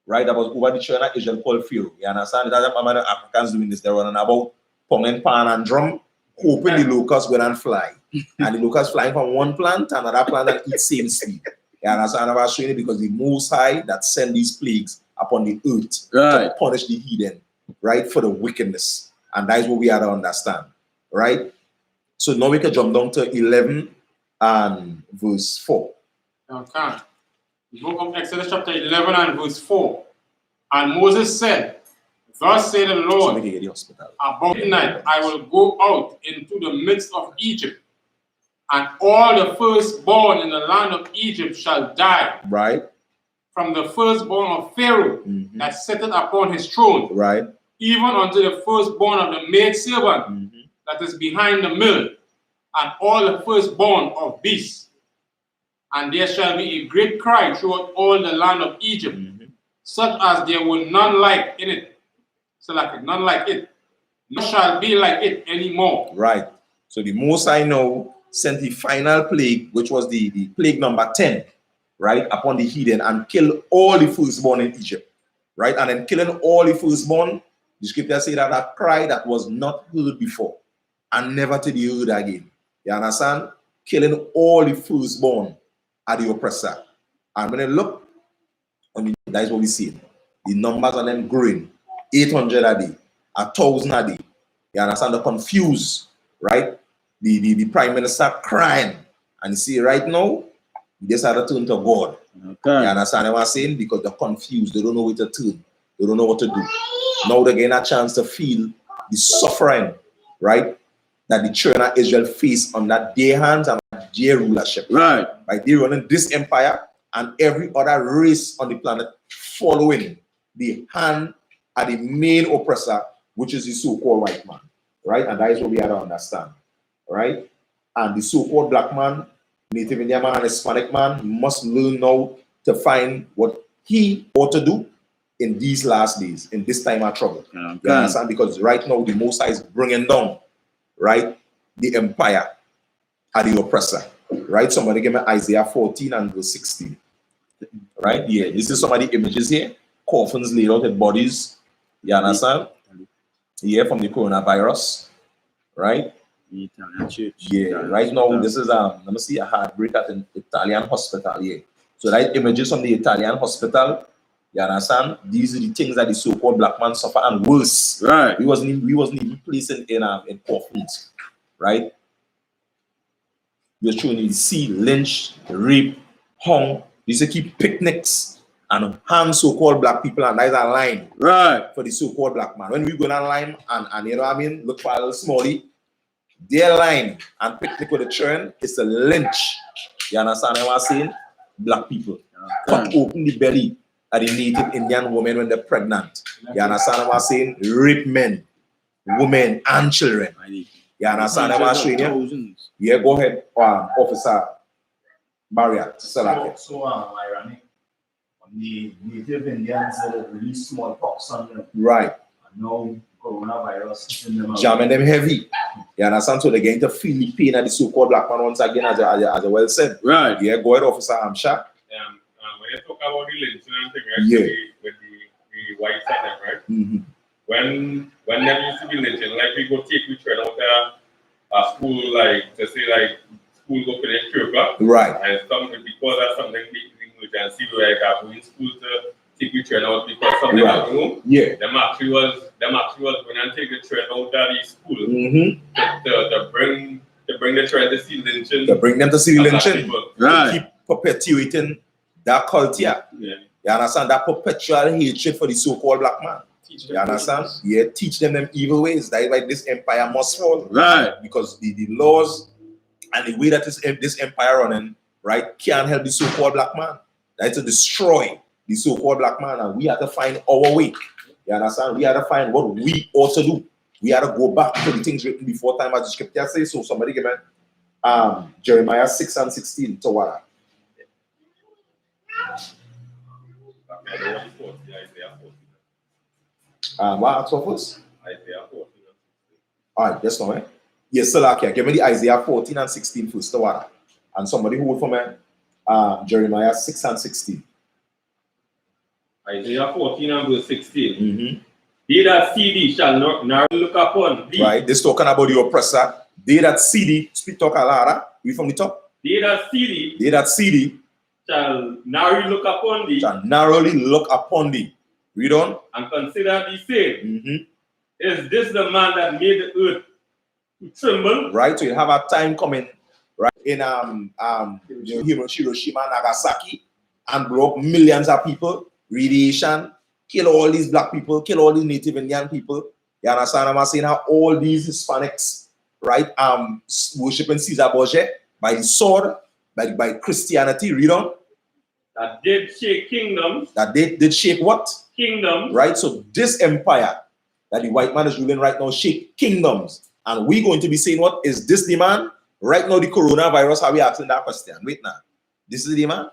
right, that was over the China Israel called Pharaoh. You understand? That's what the Africans doing this. They're running about pong and pan and drum, hoping the locusts will not fly. And the locusts flying from one plant to another plant and eat same speed. You understand what I'm showing you? Because the Most High that send these plagues upon the earth to punish the heathen, right, for the wickedness. And that is what we have to understand, right? So now we can jump down to 11 and verse 4. Okay. The book of Exodus chapter 11 and verse 4. And Moses said, thus said the Lord, about night I will go out into the midst of Egypt, and all the firstborn in the land of Egypt shall die. Right. from the firstborn of Pharaoh that sitteth upon his throne, right, even unto the firstborn of the maidservant that is behind the mill, and all the firstborn of beasts. And there shall be a great cry throughout all the land of Egypt, such as there were none like in it. So like none like it. None shall be like it anymore. Right. So the Most High now sent the final plague, which was the plague number 10, right, upon the heathen, and killed all the firstborn in Egypt. Right? And then killing all the firstborn, the scripture say that a cry that was not heard before and never to be heard again. You understand? Killing all the firstborn are the oppressor. And when you look, that is what we see. The numbers on them growing. 800 a day, 1,000 a day. You understand? The confused, right? The prime minister crying. And you see right now, they decided to turn to God. Okay. You understand what I'm saying? Because they're confused. They don't know where to turn. They don't know what to do. Now they're getting a chance to feel the suffering, right, that the children of Israel face under their hands and their rulership. Right. Right. They're running this empire and every other race on the planet following the hand of the main oppressor, which is the so-called white man. Right? And that is what we have to understand. Right? And the so-called black man, Native Indian man, and Hispanic man must learn now to find what he ought to do in these last days, in this time of trouble. Okay. You understand? Because right now the Most High is bringing down, right, the empire of the oppressor. Right? Somebody give me Isaiah 14 and verse 16. Right? Yeah, this is some of the images here. Coffins laid out with bodies. You understand? Yeah, from the coronavirus. Right? The Italian church. Yeah, right now this is let me see a heartbreak at an Italian hospital. Yeah. So that images from the Italian hospital. You understand? These are the things that the so-called black man suffer and worse. Right. We wasn't even placed in coffins. Right? We're showing you see lynch, rape, hung. These are keep picnics and hang so-called black people, and that is a line. Right. For the so-called black man. When we go down line and you know what I mean, look for a little smallie, their line and picnic with the children is a lynch. You understand what I'm saying? Black people. Cut open the belly of the Native Indian women when they're pregnant. You understand what I'm saying? Rape men, women, and children. You understand what I'm saying? Yeah, go ahead, Officer Barrier. So ironic. The Native Indians had a really small pox on them. Right. And now coronavirus in them. Jamming them heavy. You understand? So they're getting to feel the pain of the so-called black man once again, as I well said. Right. Yeah, go ahead, Officer Amsha. When you talk about the lynching and thing, right? Yeah. With the white side, right? When there used to be lynching, like we go take we turn out a school, like to say like school go finish 3 o'clock. Right. And something because of something the emergency, we like going school to take we turn out because something happened home. Yeah. Them actually was when I take the train out of the school to bring the train to see lynching. To bring them to see lynching. Right. To keep perpetuating that culture. Yeah. You understand? That perpetual hatred for the so-called black man. You understand? Yeah, teach them evil ways. That is why this empire must fall. Right. Because the laws and the way that this empire running, right, can't help the so-called black man. That is to destroy the so-called black man, and we have to find our way. You understand? We have to find what we ought to do. We have to go back to the things written before time, as the scripture says. So somebody give me Jeremiah 6 and 16 to what? What first? Isaiah 14. All right, that's not it. Yes, Salakia. Give me the Isaiah 14 and 16 first to what? And somebody hold for me Jeremiah 6 and 16. Isaiah 14 and verse 16. They that see thee shall not look upon thee. Right, this talking about the oppressor. They that see thee, speak talk a lot. Read from the top. They that see thee shall narrowly look upon thee. Shall narrowly look upon thee. Read on. And consider thee saying, is this the man that made the earth to tremble? Right, so you have a time coming, right, in Hiroshima, Nagasaki, and blow up millions of people, radiation, kill all these black people, kill all these Native Indian people. You understand what I'm saying? How all these Hispanics, right, worshiping Caesar Borgia by the sword, by Christianity, read on. that did shake kingdoms. That they did shake what? Kingdoms. Right? So this empire that the white man is ruling right now shake kingdoms. And we're going to be saying, what is this the man? Right now, the coronavirus, how we asking that question? Wait now. This is the man?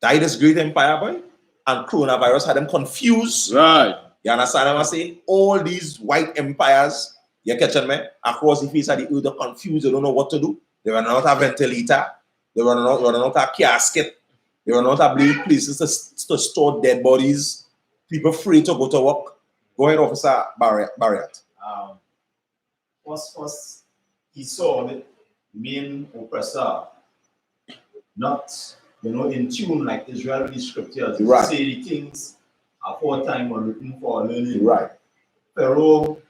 That this great empire, boy? And coronavirus had them confused. Right. You understand what I'm saying? All these white empires, you catching me? Across the face of the earth, they're confused, they don't know what to do. They run out of ventilator, they run out of casket, they run out of places to store dead bodies, people free to go to work. Go ahead, Officer Barriat. First, he saw the main oppressor not, in tune like Israeli scriptures. Right. Say the things aforetime were written for learning. Right. Pharaoh,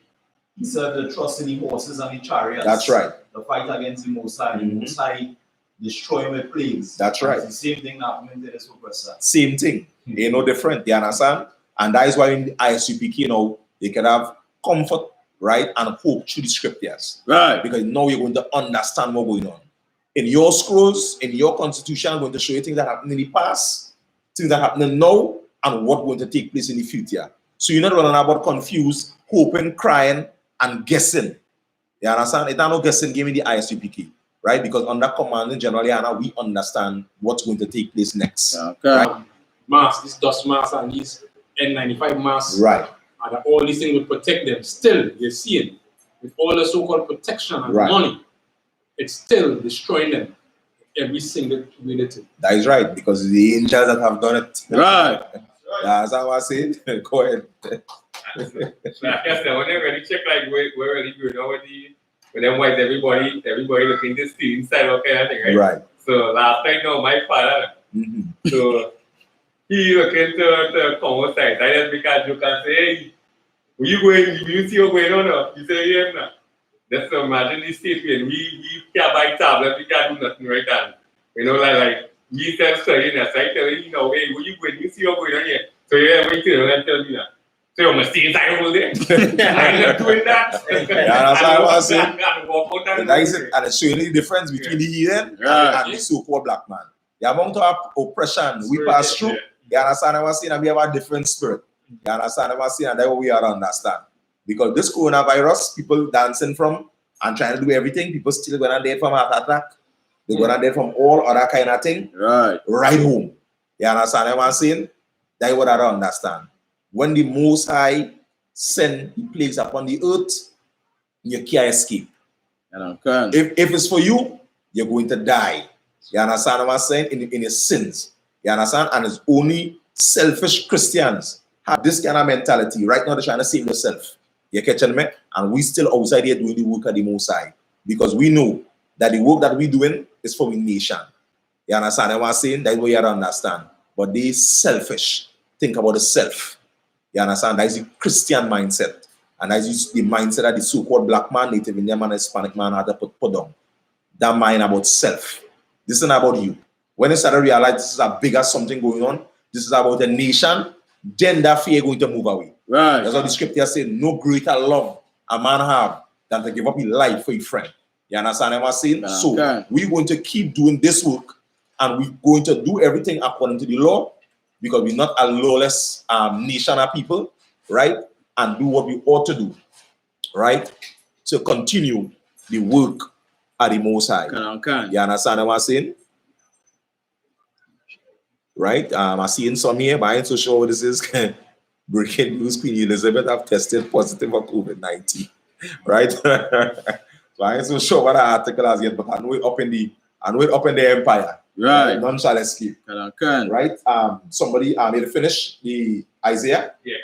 he said the trust in the horses and the chariots. That's right. The fight against the Most High. The Most High destroy him with plagues. That's right. It's the same thing happening to this oppressor. Same thing. They're no different. You understand? And that is why in the I.S.U.P.K, they can have comfort, right, and hope through the scriptures. Right. Because now you're going to understand what's going on. In your scrolls, in your constitution, I'm going to show you things that happened in the past, things that happen now, and what's going to take place in the future. So you're not running about confused, hoping, crying, and guessing. You understand? It's not no guessing game in the I.S.U.P.K, right? Because under Commanding General YAHANNA, we understand what's going to take place next. Okay. Right? Masks, these dust masks and these N95 masks. Right. And all these things will protect them. Still, you're seeing, with all the so-called protection and money, it's still destroying them every single way they do. That is right, because the angels that have done it. Right. That's how I say it. Go ahead. Like I said, when they really check like we're really good now with them whites, everybody looking to steal inside all kind of thing, right? Right. So last night now my father, so he looking to come outside. I just make a joke and say, hey, where you going? You see what's going on now? He say, yeah, nah. Just imagine this statement. We can't buy tablets, we can't do nothing right now. Like we self-studying us. I tell you, hey, where you going? You see what's going on here? So yeah, wait till and tell me that. So you must stay inside all day. I'm not doing that. That's what I was saying. That is it. And it's showing the difference between the heathen and the so-called black man. The amount of oppression we pass through, you understand what I'm saying? And we have a different spirit. You understand what I'm saying? And that's what we are to understand. Because this coronavirus, people dancing from and trying to do everything, people still going to dead from heart attack. They're going to dead from all other kind of thing. Right home. You understand what I'm saying? That's what I don't understand. When the Most High send the plagues upon the earth, you can't escape. If it's for you, you're going to die. You understand what I'm saying? In your sins. You understand? And it's only selfish Christians have this kind of mentality. Right now, they're trying to save themselves. You catching me? And we still outside here doing the work of the Most High. Because we know that the work that we're doing is for the nation. You understand what I'm saying? That's what you have to understand. But they selfish. Think about the self. You understand? That is the Christian mindset. And that is the mindset that the so-called black man, Native Indian man, Hispanic man had to put down. That mind about self. This isn't about you. When you start to realize this is a bigger something going on, this is about a nation, then that fear going to move away. Right. That's what the scripture says. No greater love a man have than to give up his life for a friend. You understand what I'm saying? So we're going to keep doing this work and we're going to do everything according to the law because we're not a lawless nation of people, right? And do what we ought to do, right? To continue the work of the Most High. You understand what I'm saying? Right? I'm seeing some here, but I ain't so sure what this is. Breaking news, Queen Elizabeth have tested positive for COVID-19. Right? So I ain't so sure what that article has yet, but I know it up in the empire. Right. None shall escape. Right? Somebody need to finish the Isaiah. Yeah,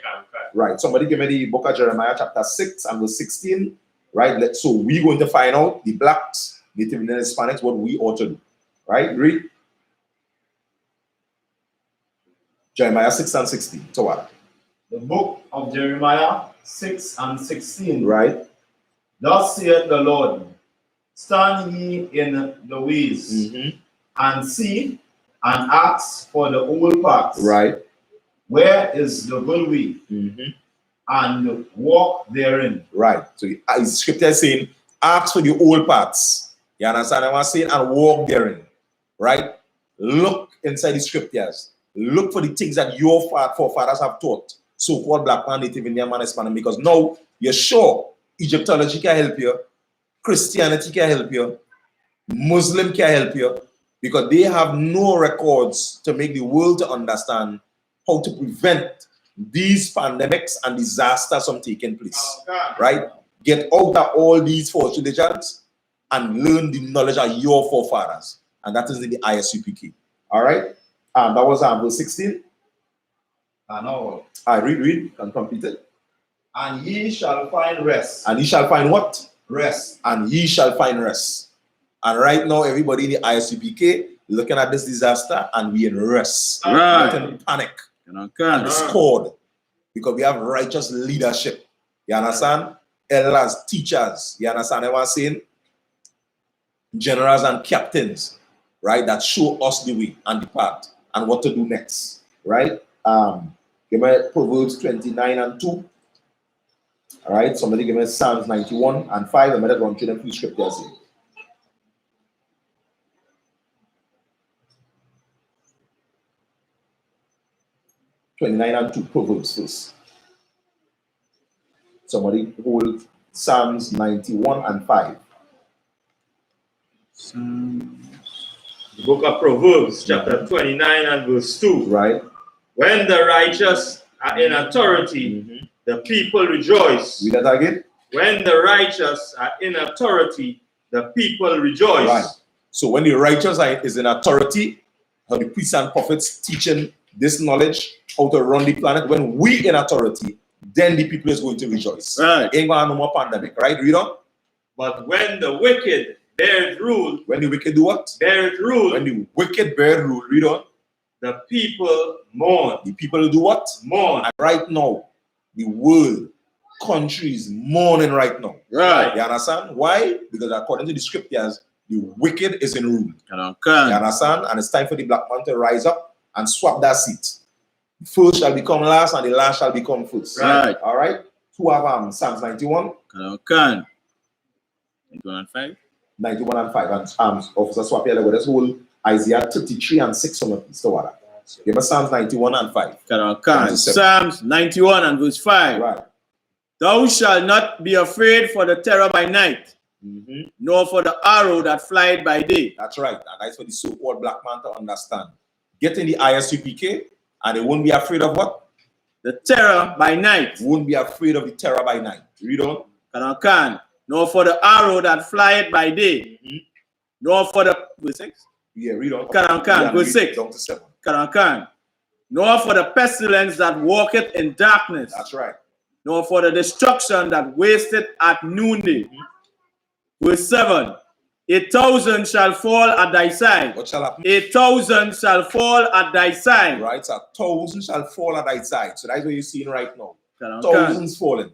right. Somebody give me the book of Jeremiah chapter 6 and verse 16. Right? So we're going to find out the blacks, Native Indian Hispanics, what we ought to do. Right? Read. Jeremiah 6 and 16. So what? The book of Jeremiah 6 and 16. Right. Thus saith the Lord, stand ye in the ways and see and ask for the old paths. Right. Where is the good way? And walk therein. Right. So scripture is saying, ask for the old paths. You understand what I'm saying? And walk therein. Right? Look inside the scriptures. Look for the things that your forefathers have taught. So-called black man, native Indian man, Hispanic, because now you're sure Egyptology can help you, Christianity can help you, Muslim can help you, because they have no records to make the world to understand how to prevent these pandemics and disasters from taking place. Right? Get out of all these false religions and learn the knowledge of your forefathers. And that is the I.S.U.P.K. All right? That was verse 16. And all. I read and complete it. And ye shall find rest. And ye shall find what? Rest. And ye shall find rest. And right now, everybody in the I.S.U.P.K. looking at this disaster and we in rest. Right. Not in panic. And discord. Because we have righteous leadership. You understand? Elders, teachers. You understand what I'm saying? Generals and captains. Right? That show us the way and the path and what to do next. Right? Give me Proverbs 29 and 2. All right, somebody give me Psalms 91 and 5. I'm going to run through them few scriptures here. (29 and 2) Proverbs first. Somebody hold Psalms 91 and 5. The book of Proverbs, chapter 29 and verse 2. Right. When the righteous are in authority, the people rejoice. Read that again. When the righteous are in authority, the people rejoice. Right. So when the righteous is in authority, how the priests and prophets teaching this knowledge, how to run the planet, when we in authority, then the people is going to rejoice. Right. Ain't going to no more pandemic, right? Read on. But when the wicked bear rule, when the wicked do what? Bear rule. When the wicked bear rule, read on. The people mourn. The people do what? Mourn. And right now, the world, countries mourning right now. Right. You understand? Why? Because according to the scriptures, the wicked is in rule. You Okay. understand? And it's time for the black man to rise up and swap that seat. The first shall become last, and the last shall become first. Right. All right? Two of Psalms 91. Okay. 91 and 5. 91 and 5. And Officer Swap here, let's hold Isaiah 33 and 6 on the piece. Give us Psalms 91 and 5. Okay. Psalms 91 and verse 5. Right. Thou shalt not be afraid for the terror by night, nor for the arrow that flieth by day. That's right. And that's for the so-called black man to understand. Get in the I.S.U.P.K. and they won't be afraid of what? The terror by night. Won't be afraid of the terror by night. Read on. Nor for the arrow that flieth by day, nor for the verse 6. Yeah, read on. Verse 6. Down to 7. Nor for the pestilence that walketh in darkness. That's right. Nor for the destruction that wasteth at noonday. Verse 7. 1,000 shall fall at thy side. What shall happen? 1,000 shall fall at thy side. Right, so 1,000 shall fall at thy side. So that's what you're seeing right now. Thousands falling.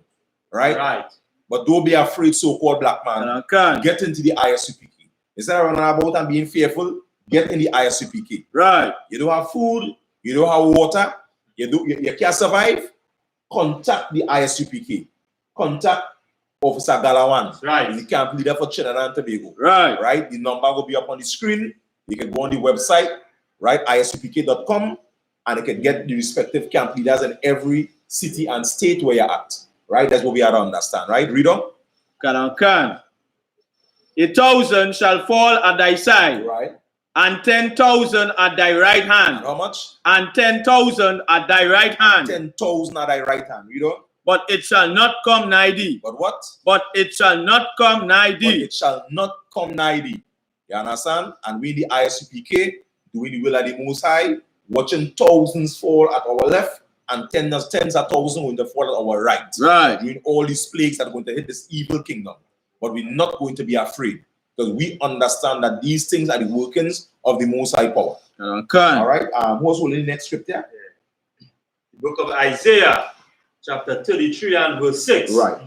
Right? Right. But don't be afraid, so-called black man. Get into the I.S.U.P.K. Instead of running about and being fearful, get in the I.S.U.P.K. Right. You don't have food, you don't have water, you can't survive. Contact the I.S.U.P.K. Contact Officer Galawan. Right. The camp leader for Trinidad and Tobago. Right. Right. The number will be up on the screen. You can go on the website, right, isupk.com, and you can get the respective camp leaders in every city and state where you're at. Right? That's what we have to understand. Right? Read on. 1,000 shall fall at thy side. Right. And 10,000 at thy right hand. And how much? And 10,000 at thy right hand. 10,000 at thy right hand. Read on. But it shall not come nigh thee. But what? But it shall not come nigh thee. But it shall not come nigh thee. You understand? And we, the I.S.U.P.K., doing the will of the Most High, watching thousands fall at our left and tens of thousands going to fall at our right. Right. Doing all these plagues that are going to hit this evil kingdom. But we're not going to be afraid because we understand that these things are the workings of the Most High power. All right. Who's holding the next scripture? The book of Isaiah, chapter 33 and verse 6. Right.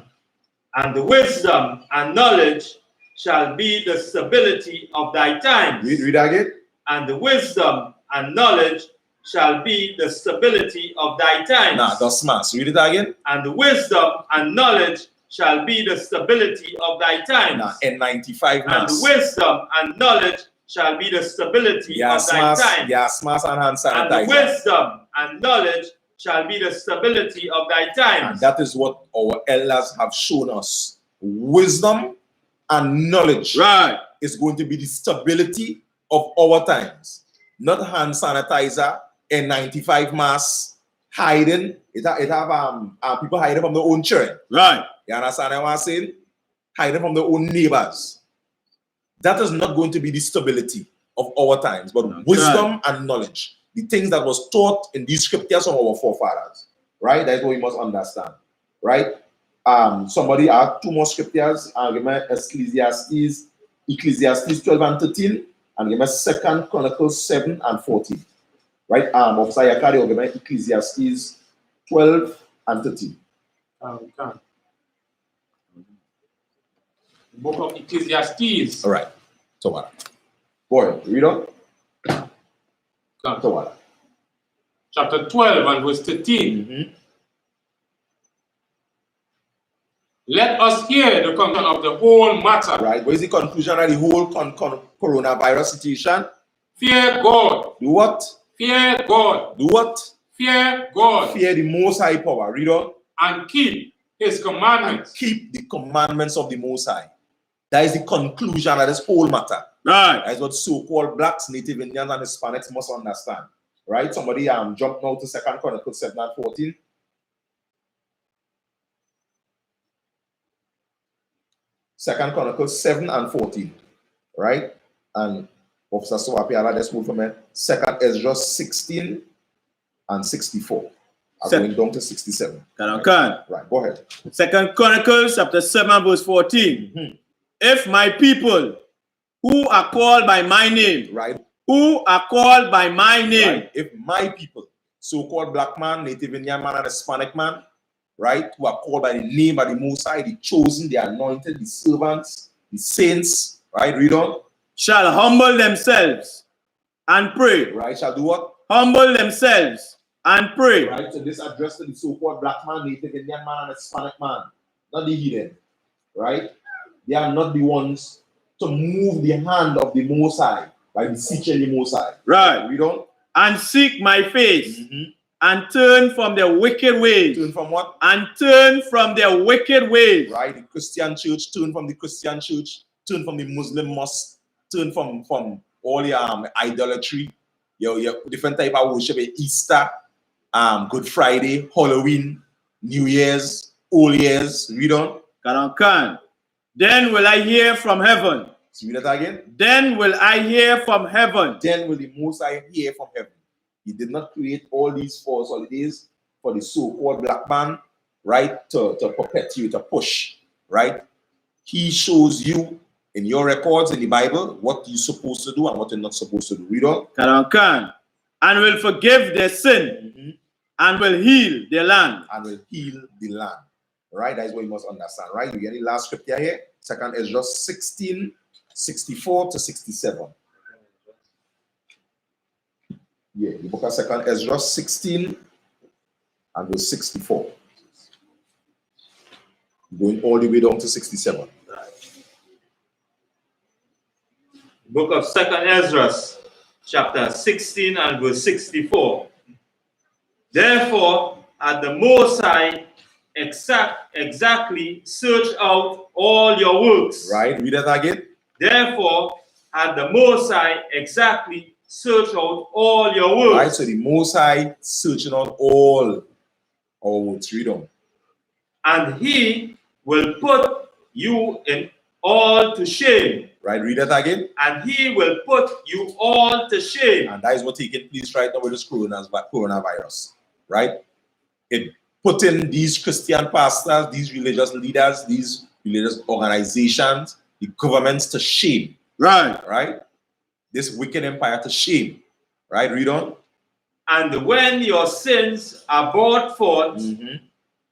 And the wisdom and knowledge shall be the stability of thy times. Read that again. And the wisdom and knowledge shall be the stability of thy times. Nah, that's smart. So read it again. And the wisdom and knowledge shall be the stability of thy times. Nah, N95 and the wisdom and knowledge shall be the stability of thy mask, times. gas mask and hand And sanitizer. wisdom and knowledge shall be the stability of thy times. And that is what our elders have shown us. Wisdom and knowledge is going to be the stability of our times. Not hand sanitizer, N95 masks, hiding. It have people hiding from their own children. Right. You understand what I'm saying? Hiding from their own neighbors. That is not going to be the stability of our times, but wisdom and knowledge. The things that was taught in these scriptures from our forefathers. Right? That's what we must understand. Right? Somebody had two more scriptures. Give me Ecclesiastes 12 and 13, and give me 2 Chronicles 7 and 14. Right? Officer Yakari will give me Ecclesiastes 12 and 13. Book of Ecclesiastes. All right. So what? Boy, read on. So what? Chapter 12 and verse 13. Let us hear the content of the whole matter. Right. What is the conclusion of the whole coronavirus situation? Fear God. Do what? Fear God. Do what? Fear God. Fear the Most High power. Read on. And keep His commandments. And keep the commandments of the Most High. That is the conclusion of this whole matter. Right. That is what so-called blacks, Native Indians, and Hispanics must understand. Right? Somebody jump now to 2 Chronicles 7 and 14. 2 Chronicles 7 and 14. Right? And Officer Sowapiala, let's move from it. 2 Ezra 16 and 64. I'm going down to 67. Right, go ahead. 2 Chronicles chapter 7 verse 14. If my people who are called by my name, right? Who are called by my name. Right? If my people, so-called black man, Native Indian man, and Hispanic man, right, who are called by the name of the Most High, the chosen, the anointed, the servants, the saints, right? Read on. Shall humble themselves and pray. Right? Shall do what? Humble themselves and pray. Right? So this address to the so-called black man, Native Indian man, and Hispanic man, not the heathen. Right? They are not the ones to move the hand of the Most High by beseeching the Most High. Right. Read on. And seek my face and turn from their wicked ways. Turn from what? And turn from their wicked ways. Right. The Christian church, turn from the Christian church, turn from the Muslim mosque, turn from all your idolatry, your different type of worship, Easter, Good Friday, Halloween, New Year's, Old Year's. Read on. Then will I hear from heaven. See that again? Then will I hear from heaven. Then will the Most High hear from heaven. He did not create all these false holidays for the so-called black man, right, to perpetuate, to push, right? He shows you in your records in the Bible what you're supposed to do and what you're not supposed to do. Read on. And will forgive their sin and will heal their land. And will heal the land. Right? That is what you must understand, right? You get the last scripture here, 2 Ezra 16, 64 to 67. Yeah, the book of 2 Ezra 16 and verse 64. Going all the way down to 67. Book of 2 Ezra, chapter 16 and verse 64. Therefore, at the Most High exactly search out all your works. Right, read that again. Therefore, at the Most High exactly search out all your works. Right, so the Most High searching out all our works. Read on. And He will put you in all to shame. Right, read that again. And He will put you all to shame. And that is what taking place right now with this coronavirus. Right? It putting these Christian pastors, these religious leaders, these religious organizations, the governments to shame. Right. Right? This wicked empire to shame. Right? Read on. And when your sins are brought forth,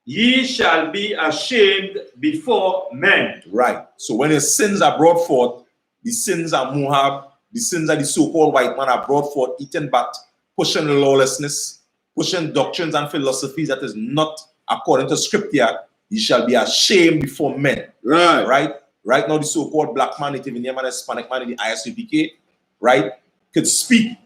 ye shall be ashamed before men. Right. So when your sins are brought forth, the sins of Moab, the sins of the so-called white man are brought forth, eaten but pushing lawlessness, pushing doctrines and philosophies that is not according to scripture, ye shall be ashamed before men. Right. Right? Right now, the so-called black man, Native Indian man, Hispanic man in the I.S.U.P.K, right, could speak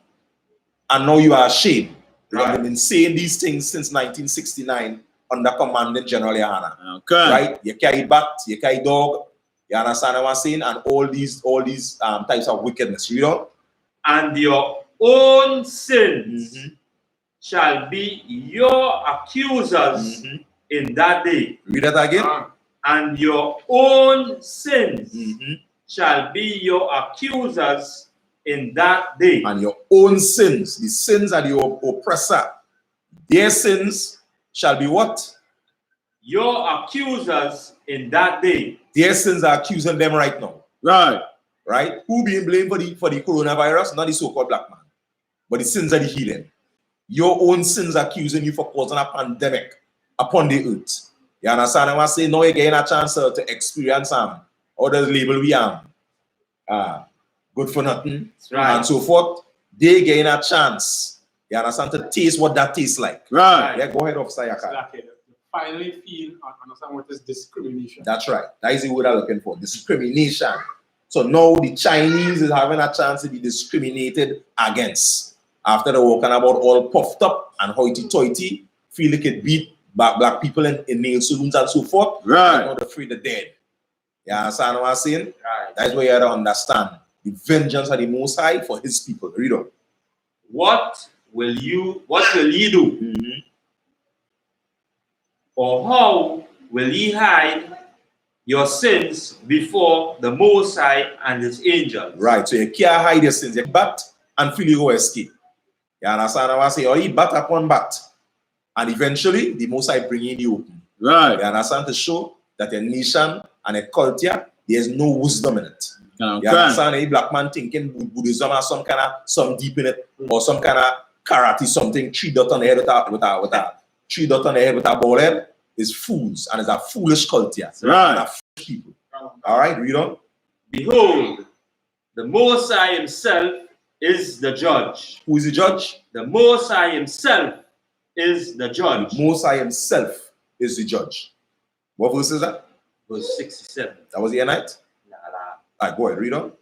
and now you are ashamed. Right. They've been saying these things since 1969 under Commandant General YAHANNA. Okay. Right? You carry bat, you carry dog, you understand what I'm saying? And all these types of wickedness. You know? And your own sins shall be your accusers in that day. Read that again. And your own sins shall be your accusers in that day. And your own sins, the sins of your oppressor, their sins shall be what? Your accusers in that day. Their sins are accusing them right now. Right. Right? Who being blamed for the coronavirus? Not the so-called black man, but the sins of the healing. Your own sins are accusing you for causing a pandemic upon the earth. You understand what I'm saying? Now you're getting a chance to experience or the label we good for nothing, right, and so forth. They getting a chance. You understand, to taste what that tastes like. Right. Yeah, go ahead, Officer Yaka. Exactly. Finally feel and understand what is discrimination. That's right. That is the word I'm looking for. Discrimination. So now the Chinese is having a chance to be discriminated against. After the walking about all puffed up and hoity-toity, feel like it beat black people in nail salons and so forth. Right. Not afraid the dead. You understand what I'm saying? Right. That's where you have to understand the vengeance of the Most High for his people. Read on. What will you do? Or how will ye hide your sins before the Most High and his angels? Right. So you can't hide your sins. You bat and feel you go escape. You understand what I'm saying? Or you bat upon bat. And eventually, the Most High bring in the open. Right. You understand, to show that a nation and a culture, there's no wisdom in it. Okay. You understand? A black man thinking Buddhism has some deep in it, or some kind of karate, something, 3 dots on the head with a 3 dots on the head with a ball head, is fools, and it's a foolish culture. Right. And a foolish people. All right, read on. Behold, the Most High himself is the judge. Who is the judge? The Most High himself is the judge. The Most High himself is the judge. What verse is that? Verse 67. That was the night? All right, go ahead, read on.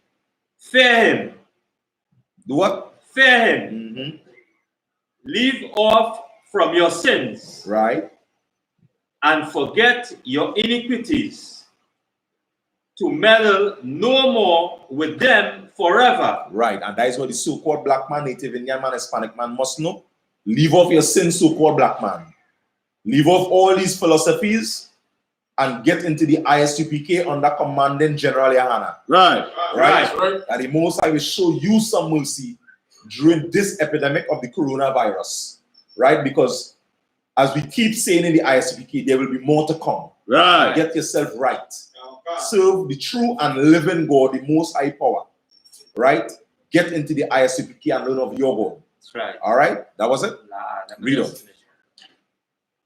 Fear him. Do what? Fear him. Leave off from your sins. Right. And forget your iniquities, to meddle no more with them forever. Right, and that is what the so-called black man, Native Indian man, Hispanic man must know. Leave off your sins, so-called black man. Leave off all these philosophies and get into the I.S.U.P.K under Commandant General YAHANNA. Right. And the Most High will show you some mercy during this epidemic of the coronavirus. Right, because as we keep saying in the I.S.U.P.K, there will be more to come. Right. Get yourself right. Serve the true and living God, the Most High power. Right? Get into the I.S.U.P.K and learn of your God. That's right. All right? That was it? Read on.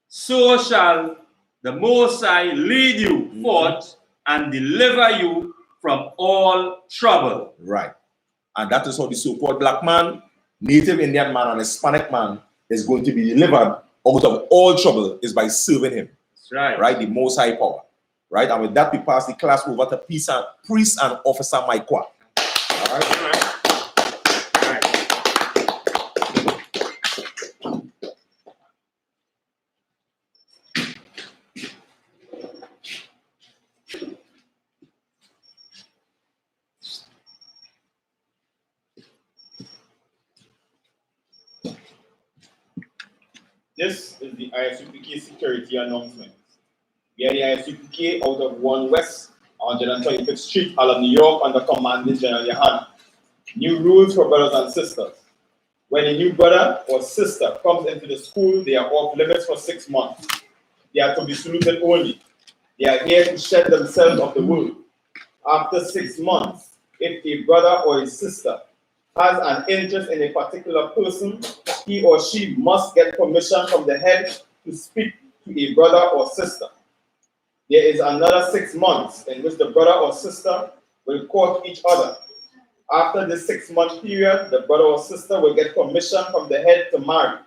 So shall the Most High lead you forth and deliver you from all trouble. Right. And that is how the so-called black man, Native Indian man, and Hispanic man is going to be delivered out of all trouble, is by serving him. That's right. Right? The Most High power. Right? And with that, we pass the class over to Priest and Officer Maikwa. All right? This is the I.S.U.P.K security announcement. We are the I.S.U.P.K out of 1 West, 125th Street, Harlem, New York, under Commandant General YAHANNA. New rules for brothers and sisters. When a new brother or sister comes into the school, they are off limits for 6 months. They are to be saluted only. They are here to shed themselves of the world. After 6 months, if a brother or a sister has an interest in a particular person, he or she must get permission from the head to speak to a brother or sister. There is another 6 months in which the brother or sister will court each other. After this 6-month period, the brother or sister will get permission from the head to marry.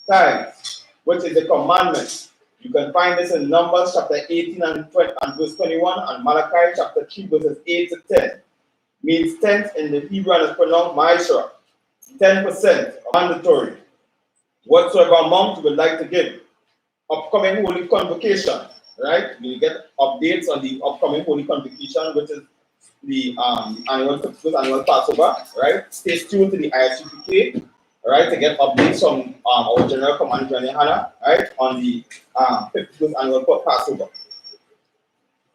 Tithes, which is a commandment. You can find this in Numbers chapter 18 and verse 21, and Malachi chapter 3 verses 8 to 10. means tenth in the Hebrew and is pronounced Ma'ashra. 10% mandatory. Whatsoever amount you would like to give. Upcoming Holy Convocation, right? You get updates on the upcoming Holy Convocation, which is the annual Passover, right? Stay tuned to the I.S.U.P.K, right, to get updates from our General Commander John YAHANNA, right, on the 51st annual Passover.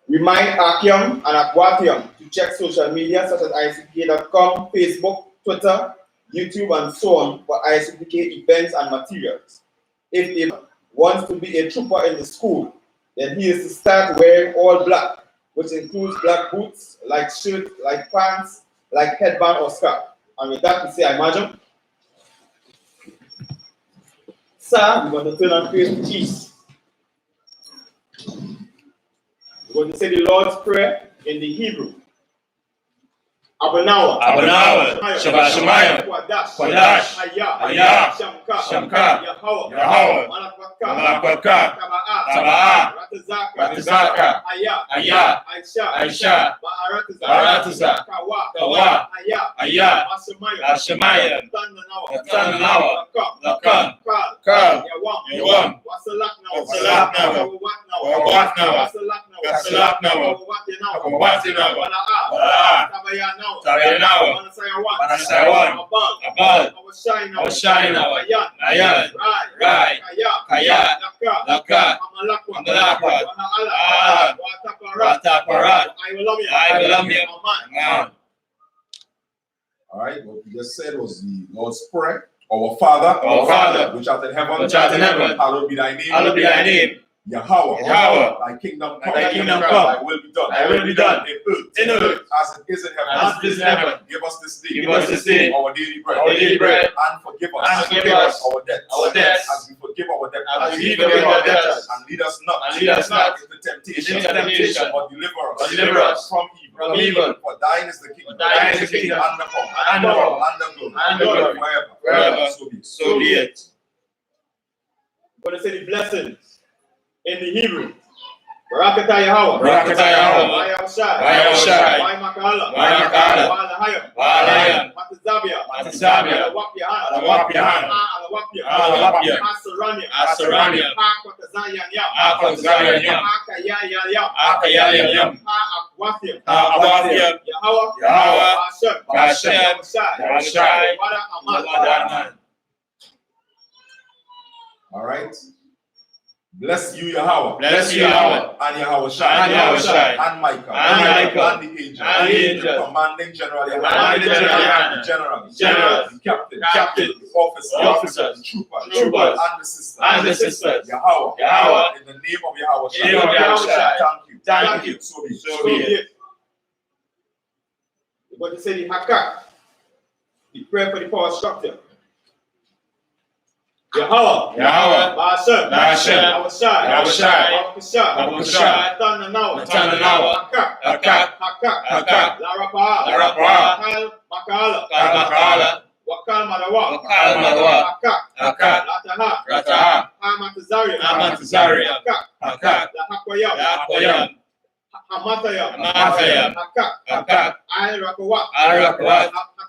Remind Akyam and Akwatium to check social media such as ISUPK.com, Facebook, Twitter, YouTube, and so on for I.S.U.P.K events and materials. If he wants to be a trooper in the school, then he is to start wearing all black, which includes black boots, like shirt, like pants, like headband or scarf. And with that, we say, I imagine. Sir, we're going to turn and face the chiefs. We're going to say the Lord's Prayer in the Hebrew. Abanawa, Shabbat Shemayim, Kwadash, Ayah, Shamka, Yahweh, Malakwatka, Taba'ah, Ratazaka, Ayah, Aisha, Ba'arataza, Kawa, Ayah, Ashemayim, Tananawa, Lakan, Kal, Yawam, Wasalaknawa, Tabayanawa, Manasayawan, Abad, Awashayna, Ayan, Rai, Kaya, Laka, Amalakwa, Wataparat, I Aman. All right, what we just said was the Lord's Prayer. Our Father, which art in heaven, hallowed be thy name. Hallowed be thy name. Yahweh, Yahweh, thy kingdom thy come, kingdom come, thy will be done, thy will be done in earth as it is in heaven. as it is in heaven. Give us this day, our daily bread, and forgive us, our debts, as we forgive our debtors, and lead us not into temptation, but deliver us from evil. For thine is the kingdom, and the power, and the glory, forever. So be it. I'm going to say the blessings in the Hebrew. Barakatah Yahweh. Shai. Makala. Walahayam. Matazabia. Alawap Yahan. Asaranya. Akayayam. Akwatiam. Yahweh. Hashem. Shai. Wadaman. All right. Bless you, Yahweh. Bless you, Yahweh. And Yahweh Shai. And Michael. And the angel. Commanding General YAHANNA. General. The captain. The officers. Troopers. And the sisters. Yahweh. In the name of Yahweh Shai. Thank you. So be it. We're going to say the Hakak. The prayer for the power structure. Yahweh, Ba'ashem, Yahushai, Tananawa, Hakak, Larapah, Makala, Wakal Madawa, Hakak, Rataha, Amatazaria, Hakak, Lahakwayam, Hamatayam, Hakak, Al-Rakawat,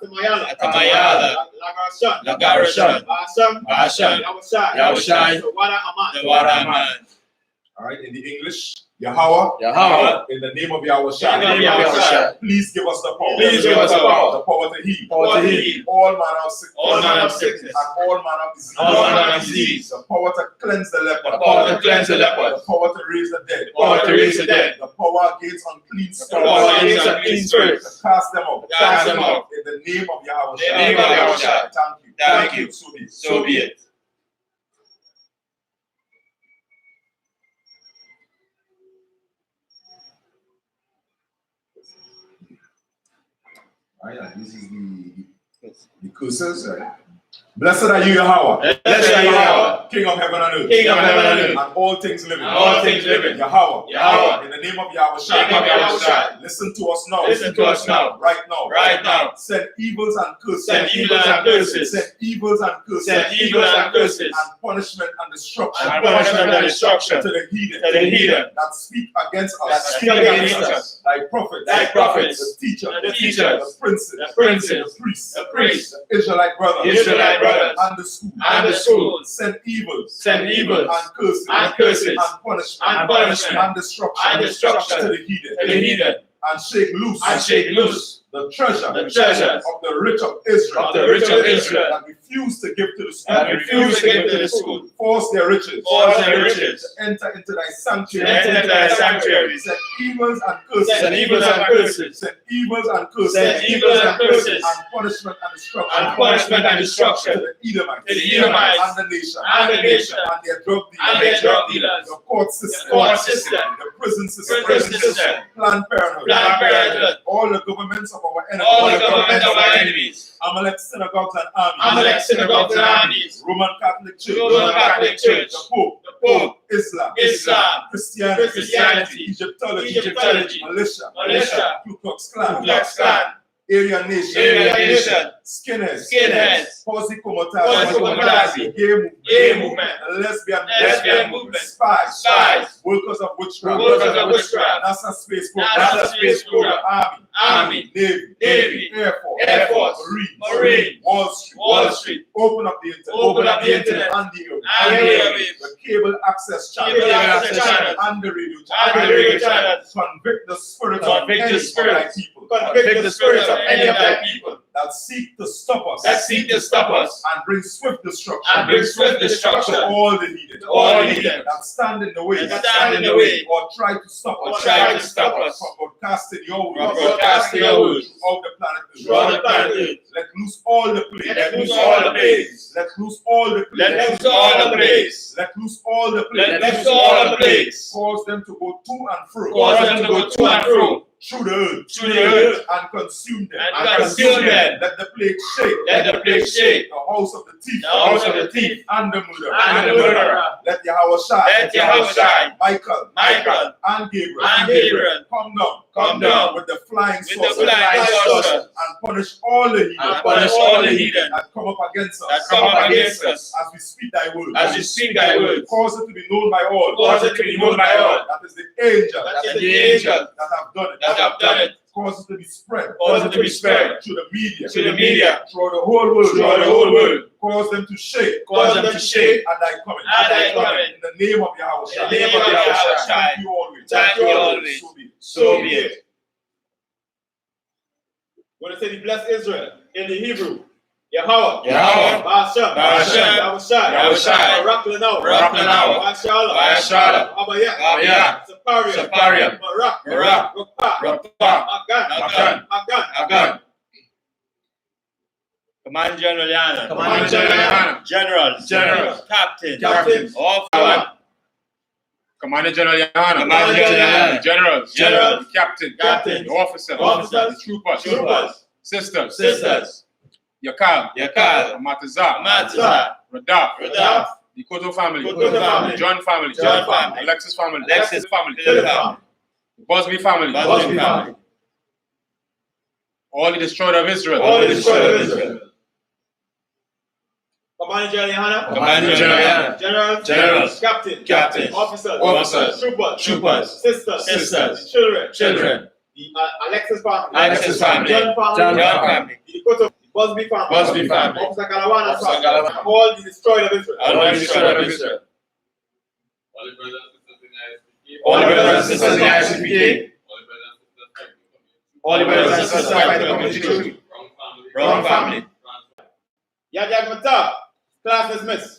Atamayala, Lagarashan, Ba'ashem, Yahushai, Wadaman. All right, in the English, Yahweh, in the name of Yahweh Shai, please give us the power. The power to heal. All manner of sickness. And all manner of disease. The power to cleanse the leper. The power to raise the dead. The power against unclean spirits. To cast them out. In the name of Yahweh Shai. Thank you. So be it. All right, this is the curses. Right? Blessed are you, Yahweh. King of heaven and earth. King of heaven and earth. And all things living. And all things living. Yahweh. Yahweh. In the name of Yahweh Name of Yahushua. Listen to us now. Listen to us now. Right now. Right now. Send evils and curses. Send evils and curses. Send evils and curses. Send evils and curses. And punishment and destruction. And punishment and destruction. To the heathen. To the heathen. That speak against us. That speak against us. Thy prophets. Thy prophets. The teachers. The teachers. The princes. The princes. The priests. The priests. The Israelite brothers. The Israelite brothers. And the schools. And the schools. Send evils. Send evils. And curses. And curses. And punishment. And punishment. And destruction. And destruction. To the heathen. To the heathen. And shake loose. And shake loose. The treasure. The treasures. Of the rich of Israel. Of the rich of Israel. That refuse to give to the school. That refuse to give to the school. Force their riches. Force their riches. To enter into thy sanctuary. To enter into thy sanctuaries. Send evils and curses. Send evils and curses. Send evils and curses. Send evils and curses. And punishment and destruction. And punishment and destruction. To the Edomites. To the Edomites. And the nation. And the nation. And their drug dealers. And their drug dealers. The court system. The court system. The prison system. Prison system. Planned Parenthood. Planned Parenthood. All the governments of our enemies. All the governments of our enemies. Amalek synagogues and armies. Amalek synagogues and armies. Roman Catholic Church. Roman Catholic Church. The Pope. The Pope. Islam. Islam. Christianity. Egyptology. Egyptology. Militia. Ku Klux Klan. Ku Klux Klan. Aryan Nation. Aryan Nation. Skinheads. Posy Komatazi. Gay movement. Lesbian movement. Spies. Workers of witchcraft. NASA Space Program. Army. Navy. Air Force. Marine. Wall Street. Open up the internet. And the airwaves. The cable access channel. And the radio channel. Convict the spirit of any of thy people. That seek to stop us. And bring swift destruction. To all the heathen. That stand in the way. Or try to stop us. From broadcasting your word. Throughout the planet Earth. Let loose all the plagues. Let loose all the plagues. Cause them to go to and fro. Through the earth. And consume them. Let the plague shake. The house of the thief. And the murderer. Let Yahushua, Michael, and Gabriel come down with the flying saucers and punish all the heathen that come up against us. As we speak thy word. Cause it to be known by all. That is the angel that have done it. Cause it to be spread. Through the media. Throughout the whole world. Cause them to shake. At thy coming. In the name of Yahushua. Thank you always. So be it. When I say he bless Israel in the Hebrew, Yahweh, Ba'ashem, Yahushai, Barak Shalom, Abaya, Saparia, Barak, Agan. Command General Yana, Generals, Captain, all for Commander General Yahanna, Generals, Captain, Officers, Troopers, Sisters, Yakal, Amataza, Radaf, the Koto family, John family, Alexis family, Bosby family, all the destroyed of Israel, Commander General Yahanna, Generals, Captain, Officers, Troopers, Sisters, Children, the Alexis family, John family, the Koto, Bosby family, Officer Galawana family, all the destroyed of Israel. All the brothers and sisters in the I.S.U.P.K. All the brothers and sisters fighting the community. Wrong family. Yad Mata, class dismissed.